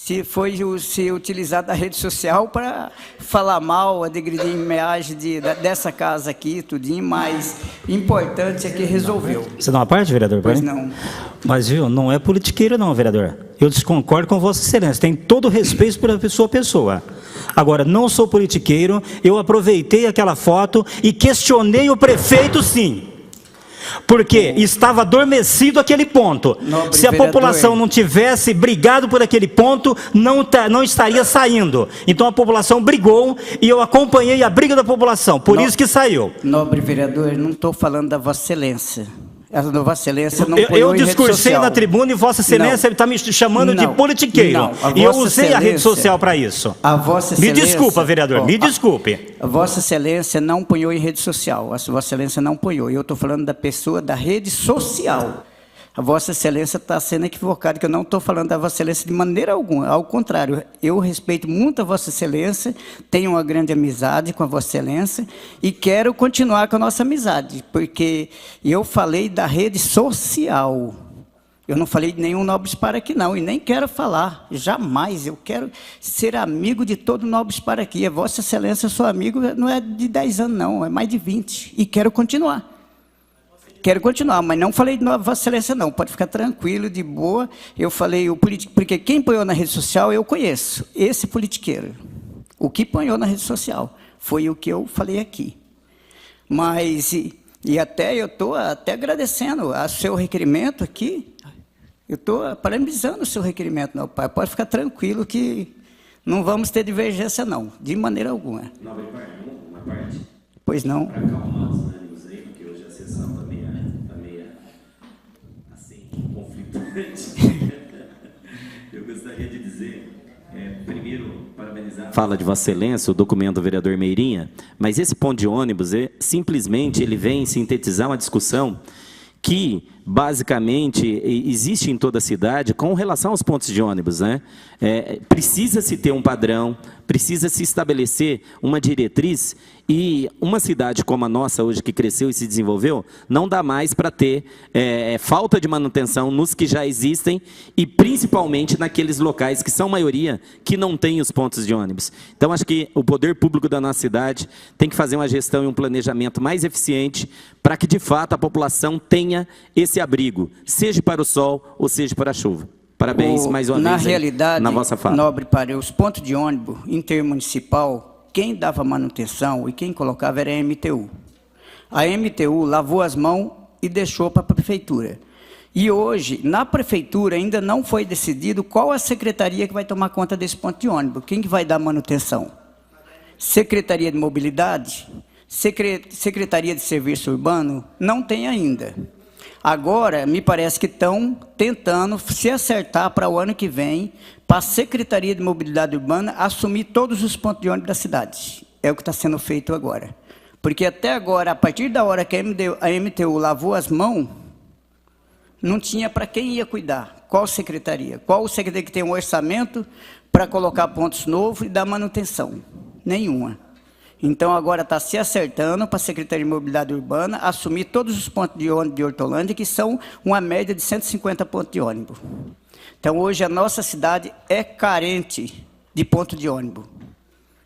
se utilizado a rede social para falar mal, degredir a imagem dessa casa aqui, tudinho, mas importante é que resolveu. Você dá uma parte, vereador? Pois não. Mas, viu, não é politiqueiro não, vereador. Eu desconcordo com Vossa Excelência, tem todo o respeito pela sua pessoa. Agora, não sou politiqueiro, eu aproveitei aquela foto e questionei o prefeito, sim. Porque estava adormecido aquele ponto. Se a população não tivesse brigado por aquele ponto, não estaria saindo. Então a população brigou e eu acompanhei a briga da população, por isso que saiu. Nobre vereador, não estou falando da Vossa Excelência. A Vossa Excelência não eu discursei na tribuna e Vossa Excelência está me chamando de politiqueiro. E eu usei a rede social para isso. A Vossa Excelência, me desculpa, vereador, me desculpe. A Vossa Excelência não punhou em rede social. A Vossa Excelência não punhou. Eu estou falando da pessoa da rede social. A Vossa Excelência está sendo equivocada, que eu não estou falando da Vossa Excelência de maneira alguma. Ao contrário, eu respeito muito a Vossa Excelência, tenho uma grande amizade com a Vossa Excelência e quero continuar com a nossa amizade, porque eu falei da rede social. Eu não falei de nenhum Nobres para aqui, não, e nem quero falar, jamais. Eu quero ser amigo de todo Nobres para aqui. A Vossa Excelência, eu sou amigo, não é de 10 anos, não, é mais de 20, e quero continuar. Quero continuar, mas não falei de Vossa Excelência, não. Pode ficar tranquilo, de boa. Eu falei o político, porque quem ponhou na rede social eu conheço. Esse politiqueiro. O que ponhou na rede social foi o que eu falei aqui. Mas, até eu estou até agradecendo a seu requerimento aqui. Eu estou parabenizando o seu requerimento, meu pai. Pode ficar tranquilo que não vamos ter divergência, não. De maneira alguma. Uma parte. Pois não. Para acalmar os ânimos aí, porque hoje a sessão está meio assim, conflitante. Eu gostaria de dizer, primeiro, parabenizar a fala de Vossa Excelência, o documento do vereador Meirinha, mas esse ponto de ônibus, simplesmente, ele vem sintetizar uma discussão que, basicamente, existe em toda a cidade com relação aos pontos de ônibus, né? Precisa-se ter um padrão, precisa-se estabelecer uma diretriz, e uma cidade como a nossa hoje, que cresceu e se desenvolveu, não dá mais para ter falta de manutenção nos que já existem e principalmente naqueles locais que são maioria, que não têm os pontos de ônibus. Então, acho que o poder público da nossa cidade tem que fazer uma gestão e um planejamento mais eficiente para que, de fato, a população tenha esse abrigo, seja para o sol ou seja para a chuva. Parabéns mais uma vez na realidade, na vossa fala. Nobre Parei, os pontos de ônibus intermunicipal, quem dava manutenção e quem colocava era a MTU. A MTU lavou as mãos e deixou para a prefeitura. E hoje, na prefeitura, ainda não foi decidido qual a secretaria que vai tomar conta desse ponto de ônibus. Quem que vai dar manutenção? Secretaria de Mobilidade? Secretaria de Serviço Urbano? Não tem ainda. Agora, me parece que estão tentando se acertar para o ano que vem, para a Secretaria de Mobilidade Urbana assumir todos os pontos de ônibus da cidade. É o que está sendo feito agora. Porque até agora, a partir da hora que a MTU lavou as mãos, não tinha para quem ia cuidar. Qual secretaria? Qual secretaria que tem um orçamento para colocar pontos novos e dar manutenção? Nenhuma. Então, agora está se acertando para a Secretaria de Mobilidade Urbana assumir todos os pontos de ônibus de Hortolândia, que são uma média de 150 pontos de ônibus. Então, hoje, a nossa cidade é carente de ponto de ônibus.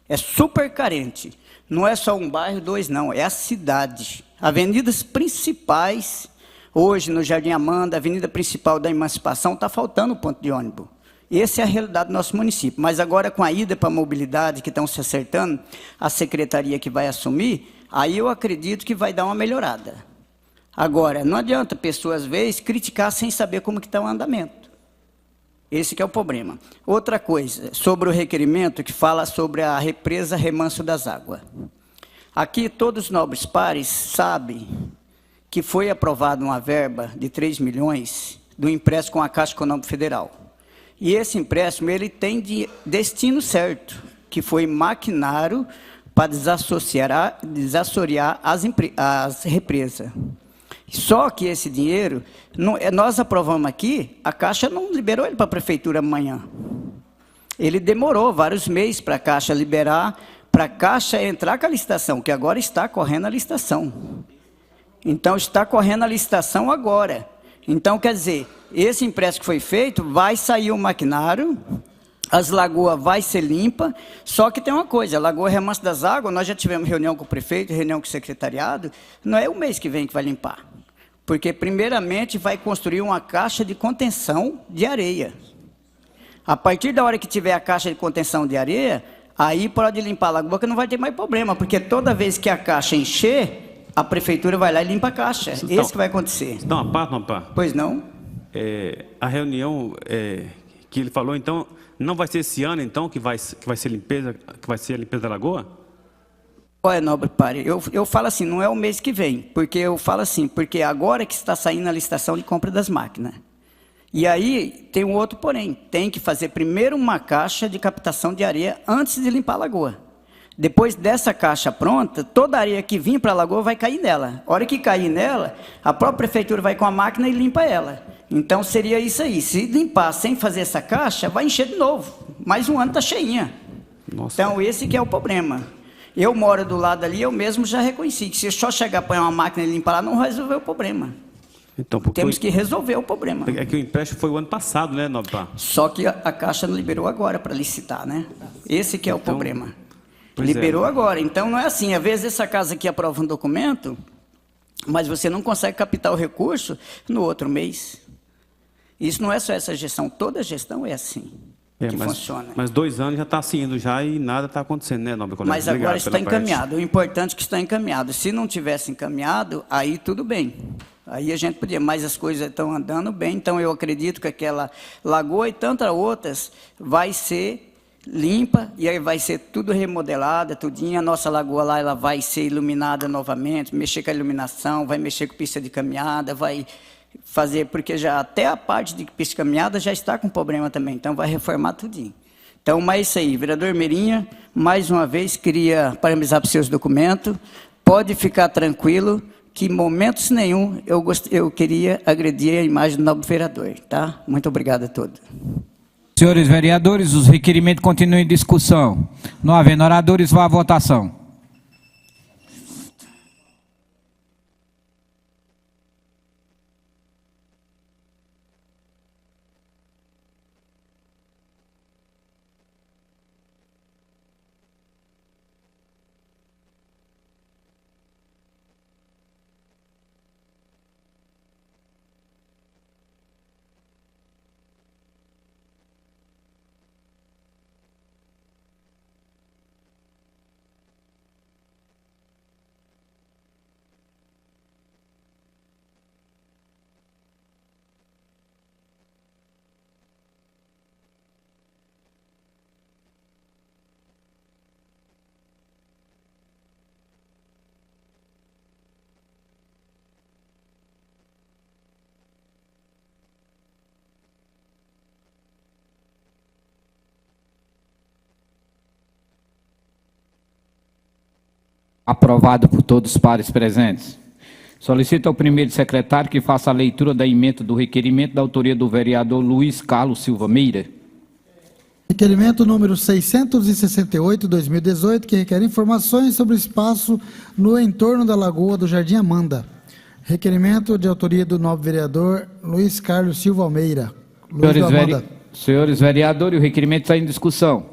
É super carente. Não é só um bairro, dois, não. É a cidade. Avenidas principais, hoje, no Jardim Amanda, a avenida principal da Emancipação, está faltando ponto de ônibus. Essa é a realidade do nosso município. Mas agora, com a ida para a mobilidade, que estão se acertando, a secretaria que vai assumir, aí eu acredito que vai dar uma melhorada. Agora, não adianta a pessoa, às vezes, criticar sem saber como que está o andamento. Esse que é o problema. Outra coisa, sobre o requerimento que fala sobre a represa Remanso das Águas. Aqui, todos os nobres pares sabem que foi aprovada uma verba de 3 milhões do empréstimo com a Caixa Econômica Federal. E esse empréstimo, ele tem de destino certo, que foi maquinário para desassorear as represas. Só que esse dinheiro, nós aprovamos aqui, a Caixa não liberou ele para a Prefeitura amanhã. Ele demorou vários meses para a Caixa liberar, para a Caixa entrar com a licitação, que agora está correndo a licitação. Então, está correndo a licitação agora. Então, quer dizer, esse empréstimo que foi feito, vai sair o maquinário, as lagoas vai ser limpa, só que tem uma coisa, a Lagoa Remanso das Águas, nós já tivemos reunião com o prefeito, reunião com o secretariado, não é o mês que vem que vai limpar, porque primeiramente vai construir uma caixa de contenção de areia. A partir da hora que tiver a caixa de contenção de areia, aí pode limpar a lagoa que não vai ter mais problema, porque toda vez que a caixa encher, a prefeitura vai lá e limpa a caixa. Então, Esse que vai acontecer. Dá uma parte, não, pá? Pois não? A reunião que ele falou, então, não vai ser esse ano, então, que vai ser a limpeza da lagoa? Olha, nobre pare, eu falo assim, não é o mês que vem, porque eu falo assim, porque agora que está saindo a licitação de compra das máquinas. E aí tem um outro porém, tem que fazer primeiro uma caixa de captação de areia antes de limpar a lagoa. Depois dessa caixa pronta, toda a areia que vir para a lagoa vai cair nela. A hora que cair nela, a própria prefeitura vai com a máquina e limpa ela. Então seria isso aí, se limpar sem fazer essa caixa, vai encher de novo. Mais um ano está cheinha. Nossa. Então esse que é o problema. Eu moro do lado ali, eu mesmo já reconheci que se só chegar a pôr uma máquina e limpar lá, não vai resolver o problema. Então, Temos que resolver o problema. É que o empréstimo foi o ano passado, né, nobre pá? Só que a Caixa não liberou agora para licitar, né? Esse que é o problema. Pois Liberou agora. Então não é assim, às vezes essa casa aqui aprova um documento, mas você não consegue captar o recurso no outro mês. Isso não é só essa gestão, toda gestão é assim que funciona. Mas 2 anos já está indo já e nada está acontecendo, né, nobre colega? Mas agora está encaminhado. O importante é que está encaminhado. Se não tivesse encaminhado, aí tudo bem. Aí a gente podia, mas as coisas estão andando bem, então eu acredito que aquela lagoa e tantas outras vai ser limpa e aí vai ser tudo remodelada, tudinho. A nossa lagoa lá ela vai ser iluminada novamente, mexer com a iluminação, vai mexer com pista de caminhada, vai fazer, porque já até a parte de pista de caminhada já está com problema também, então vai reformar tudinho. Então, mas é isso aí, vereador Meirinha, mais uma vez queria parabenizar por seus documentos, pode ficar tranquilo, que em momentos nenhum eu queria agredir a imagem do nobre vereador, tá? Muito obrigado a todos. Senhores vereadores, os requerimentos continuam em discussão. Não havendo oradores, vá à votação. Aprovado por todos os pares presentes. Solicito ao primeiro secretário que faça a leitura da emenda do requerimento da autoria do vereador Luiz Carlos Silva Meira. Requerimento número 668/2018, que requer informações sobre o espaço no entorno da Lagoa do Jardim Amanda. Requerimento de autoria do nobre vereador Luiz Carlos Silva Meira. Senhores vereadores, o requerimento está em discussão.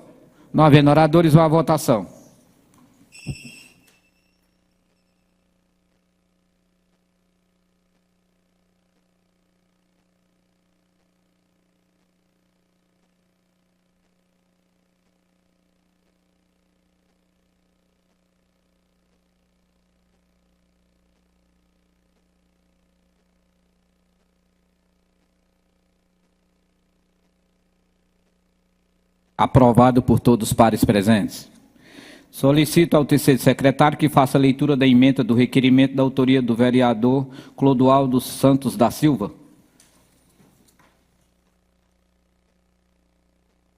Não havendo oradores, vá à votação. Aprovado por todos os pares presentes. Solicito ao terceiro secretário que faça a leitura da emenda do requerimento da autoria do vereador Clodoaldo Santos da Silva.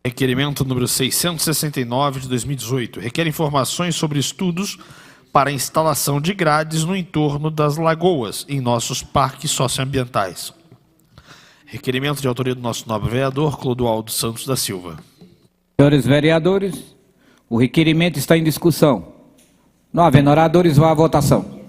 Requerimento número 669 de 2018. Requer informações sobre estudos para a instalação de grades no entorno das lagoas, em nossos parques socioambientais. Requerimento de autoria do nosso nobre vereador Clodoaldo Santos da Silva. Senhores vereadores, o requerimento está em discussão. Não havendo oradores, vá à votação.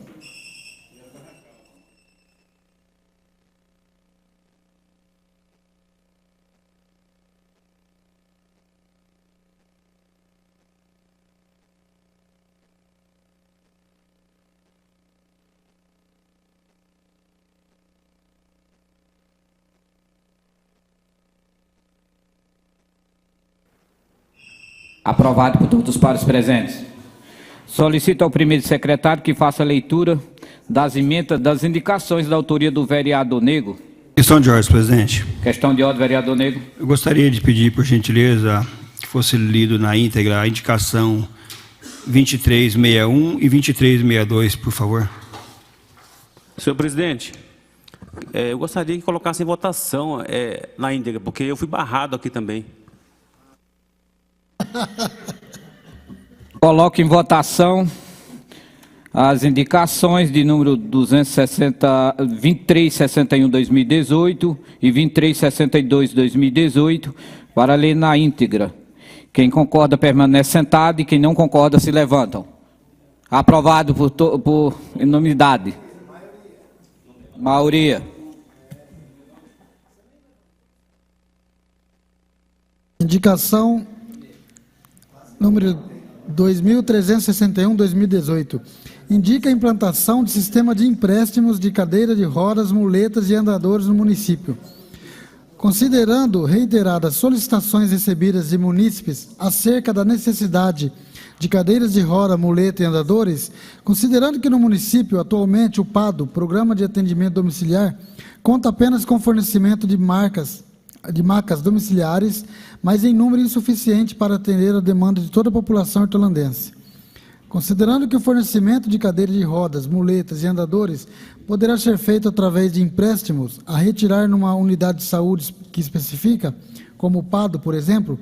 Aprovado por todos os pares presentes. Solicito ao primeiro secretário que faça a leitura das emendas das indicações da autoria do vereador Nego. Questão de ordem, presidente. Questão de ordem, vereador Nego. Eu gostaria de pedir, por gentileza, que fosse lido na íntegra a indicação 2361 e 2362, por favor. Senhor presidente, eu gostaria que colocasse em votação na íntegra, porque eu fui barrado aqui também. Coloco em votação as indicações de número 2361-2018 e 2362-2018 para ler na íntegra. Quem concorda permanece sentado e quem não concorda se levantam. Aprovado por unanimidade. Maioria. Indicação número 2361-2018. Indica a implantação de sistema de empréstimos de cadeira de rodas, muletas e andadores no município. Considerando reiteradas solicitações recebidas de munícipes acerca da necessidade de cadeiras de roda, muleta e andadores, considerando que no município, atualmente, o PADO, Programa de Atendimento Domiciliar, conta apenas com fornecimento de macas domiciliares, mas em número insuficiente para atender a demanda de toda a população hortolandense. Considerando que o fornecimento de cadeiras de rodas, muletas e andadores poderá ser feito através de empréstimos a retirar numa unidade de saúde que especifica, como o PADO, por exemplo,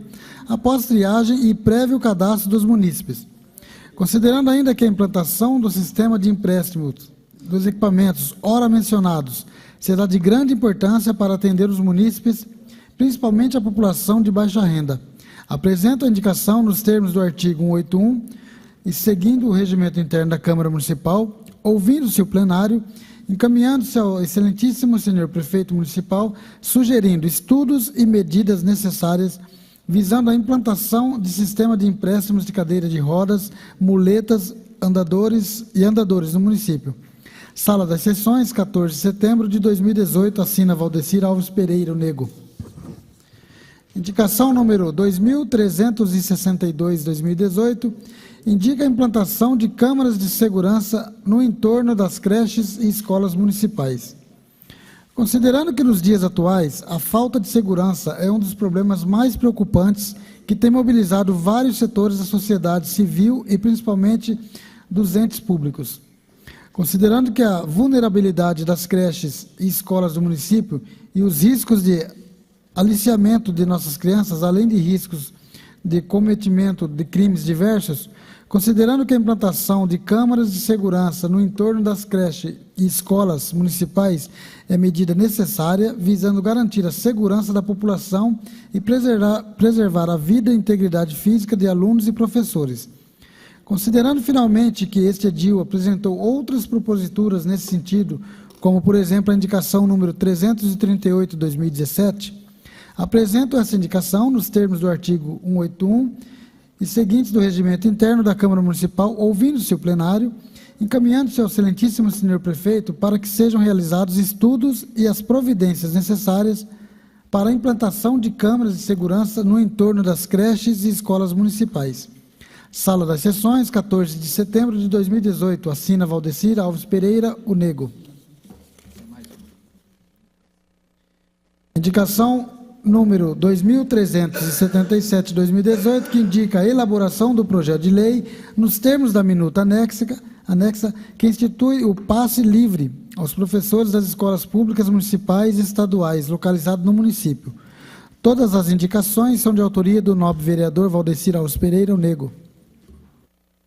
após triagem e prévio cadastro dos munícipes. Considerando ainda que a implantação do sistema de empréstimos dos equipamentos ora mencionados será de grande importância para atender os munícipes, principalmente a população de baixa renda. Apresento a indicação nos termos do artigo 181 e seguindo o regimento interno da Câmara Municipal, ouvindo-se o plenário, encaminhando-se ao excelentíssimo senhor prefeito municipal, sugerindo estudos e medidas necessárias visando a implantação de sistema de empréstimos de cadeira de rodas, muletas, andadores no município. Sala das Sessões, 14 de setembro de 2018, assina Valdecir Alves Pereira, o Nego. Indicação número 2362-2018, indica a implantação de câmaras de segurança no entorno das creches e escolas municipais. Considerando que nos dias atuais a falta de segurança é um dos problemas mais preocupantes que tem mobilizado vários setores da sociedade civil e principalmente dos entes públicos. Considerando que a vulnerabilidade das creches e escolas do município e os riscos de aliciamento de nossas crianças, além de riscos de cometimento de crimes diversos, considerando que a implantação de câmaras de segurança no entorno das creches e escolas municipais é medida necessária, visando garantir a segurança da população e preservar a vida e integridade física de alunos e professores. Considerando finalmente que este edil apresentou outras proposituras nesse sentido, como por exemplo a indicação número 338/2017, apresento essa indicação nos termos do artigo 181 e seguintes do regimento interno da Câmara Municipal, ouvindo-se o plenário, encaminhando-se ao excelentíssimo senhor prefeito para que sejam realizados estudos e as providências necessárias para a implantação de câmaras de segurança no entorno das creches e escolas municipais. Sala das Sessões, 14 de setembro de 2018, assina Valdecir Alves Pereira, o Nego. Indicação número 2377/2018, que indica a elaboração do projeto de lei nos termos da minuta anexa que institui o passe livre aos professores das escolas públicas municipais e estaduais localizados no município. Todas as indicações são de autoria do nobre vereador Valdecir Alves Pereira, o Nego.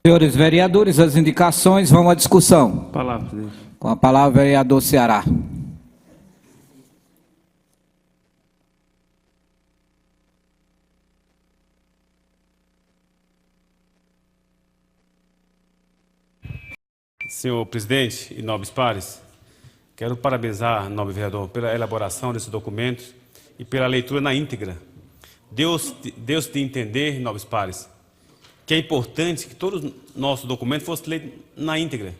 Senhores vereadores, as indicações vão à discussão. Palavra, presidente. Com a palavra, vereador Ceará. Senhor presidente e nobres pares, quero parabenizar, nobre vereador, pela elaboração desses documentos e pela leitura na íntegra. Deus de entender, nobres pares, que é importante que todos os nossos documentos fossem lidos na íntegra,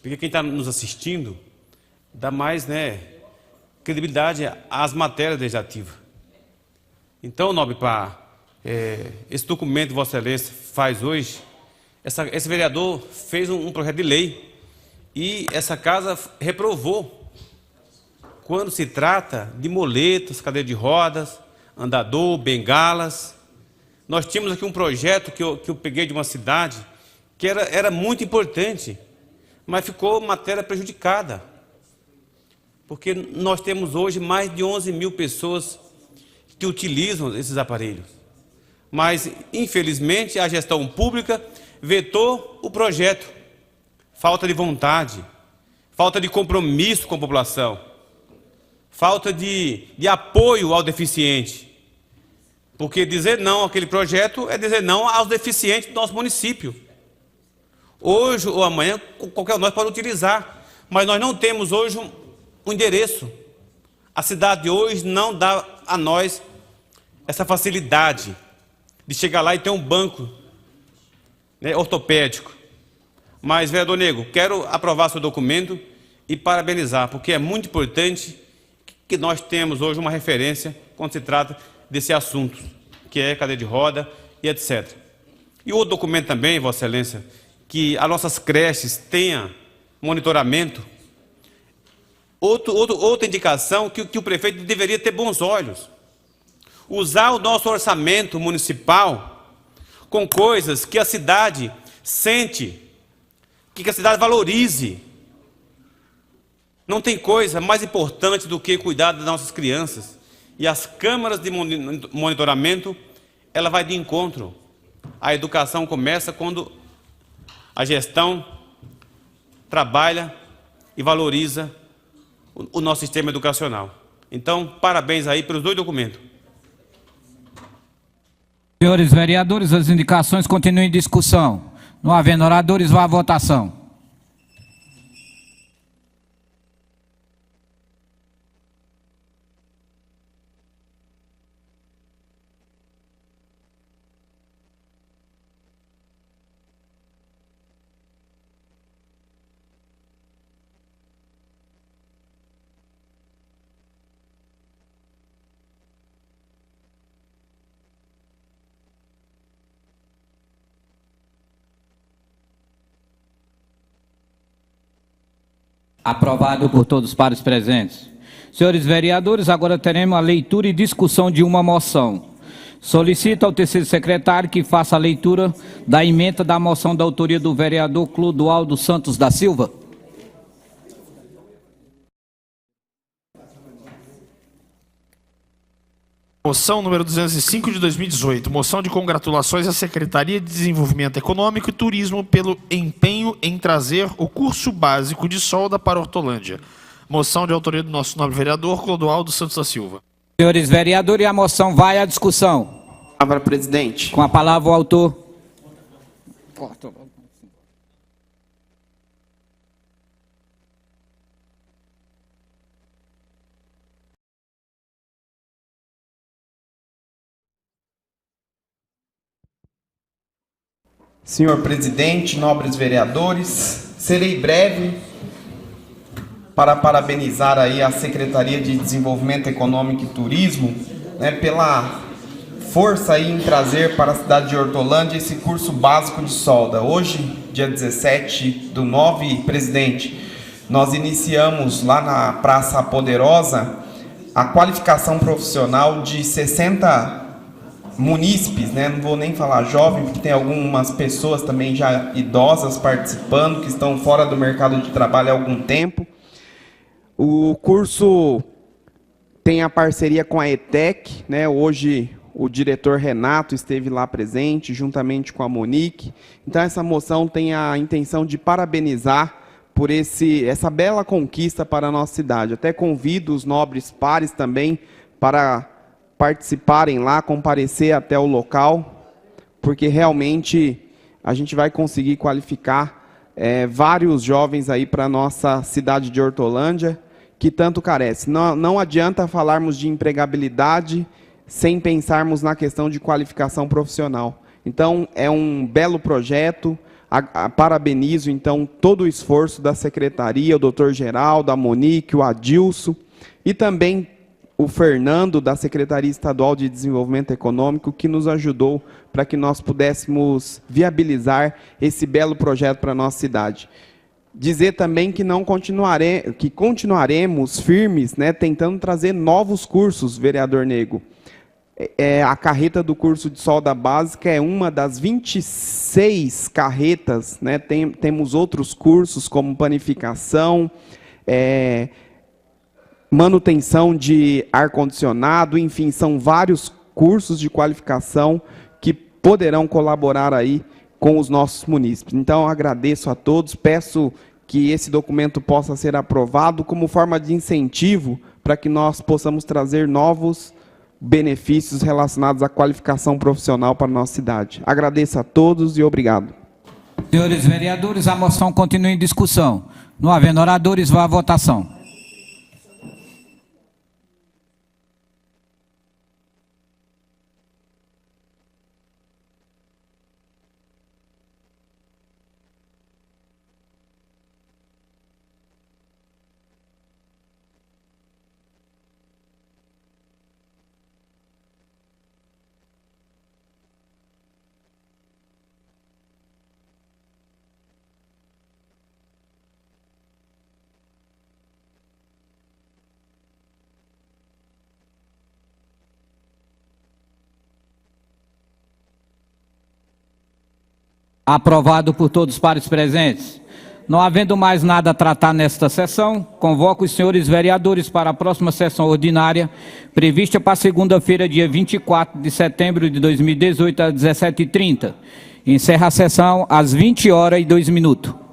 porque quem está nos assistindo dá mais credibilidade às matérias legislativas. Então, nobre par, esse documento que Vossa Excelência faz hoje, esse vereador fez um projeto de lei e essa casa reprovou quando se trata de moletas, cadeira de rodas, andador, bengalas. Nós tínhamos aqui um projeto que eu peguei de uma cidade que era muito importante, mas ficou matéria prejudicada, porque nós temos hoje mais de 11 mil pessoas que utilizam esses aparelhos. Mas, infelizmente, a gestão pública vetou o projeto. Falta de vontade, falta de compromisso com a população, falta de apoio ao deficiente. Porque dizer não àquele projeto é dizer não aos deficientes do nosso município. Hoje ou amanhã, qualquer um de nós pode utilizar, mas nós não temos hoje um endereço. A cidade hoje não dá a nós essa facilidade de chegar lá e ter um banco, né, ortopédico. Mas, vereador Nego, quero aprovar seu documento e parabenizar, porque é muito importante que nós temos hoje uma referência quando se trata desse assunto, que é cadeira de roda e etc. E outro documento também, Vossa Excelência, que as nossas creches tenham monitoramento. Outra indicação que o prefeito deveria ter bons olhos. Usar o nosso orçamento municipal com coisas que a cidade sente, que a cidade valorize. Não tem coisa mais importante do que cuidar das nossas crianças. E as câmaras de monitoramento, ela vai de encontro. A educação começa quando a gestão trabalha e valoriza o nosso sistema educacional. Então, parabéns aí pelos dois documentos. Senhores vereadores, as indicações continuam em discussão. Não havendo oradores, vá à votação. Aprovado por todos os pares presentes. Senhores vereadores, agora teremos a leitura e discussão de uma moção. Solicito ao terceiro secretário que faça a leitura da emenda da moção da autoria do vereador Clodoaldo Santos da Silva. Moção número 205 de 2018, moção de congratulações à Secretaria de Desenvolvimento Econômico e Turismo pelo empenho em trazer o curso básico de solda para Hortolândia. Moção de autoria do nosso nobre vereador Clodoaldo Santos da Silva. Senhores vereadores, a moção vai à discussão. Palavra, presidente. Com a palavra o autor. Senhor presidente, nobres vereadores, serei breve para parabenizar aí a Secretaria de Desenvolvimento Econômico e Turismo, né, pela força aí em trazer para a cidade de Hortolândia esse curso básico de solda. Hoje, dia 17/9, presidente, nós iniciamos lá na Praça Poderosa a qualificação profissional de 60 munícipes, né? Não vou nem falar jovem, porque tem algumas pessoas também já idosas participando, que estão fora do mercado de trabalho há algum tempo. O curso tem a parceria com a ETEC, né? Hoje o diretor Renato esteve lá presente, juntamente com a Monique. Então essa moção tem a intenção de parabenizar por essa bela conquista para a nossa cidade. Até convido os nobres pares também para participarem lá, comparecer até o local, porque realmente a gente vai conseguir qualificar vários jovens aí para a nossa cidade de Hortolândia, que tanto carece. Não adianta falarmos de empregabilidade sem pensarmos na questão de qualificação profissional. Então, é um belo projeto, parabenizo, então, todo o esforço da Secretaria, o doutor Geraldo, a Monique, o Adilson, e também o Fernando, da Secretaria Estadual de Desenvolvimento Econômico, que nos ajudou para que nós pudéssemos viabilizar esse belo projeto para a nossa cidade. Dizer também que continuaremos firmes, né, tentando trazer novos cursos, vereador Nego. A carreta do curso de solda básica é uma das 26 carretas, né? Temos outros cursos como panificação, manutenção de ar-condicionado, enfim, são vários cursos de qualificação que poderão colaborar aí com os nossos munícipes. Então, agradeço a todos, peço que esse documento possa ser aprovado como forma de incentivo para que nós possamos trazer novos benefícios relacionados à qualificação profissional para a nossa cidade. Agradeço a todos e obrigado. Senhores vereadores, a moção continua em discussão. Não havendo oradores, vá à votação. Aprovado por todos os pares presentes. Não havendo mais nada a tratar nesta sessão, convoco os senhores vereadores para a próxima sessão ordinária, prevista para segunda-feira, dia 24 de setembro de 2018, às 17h30. Encerra a sessão às 20h02.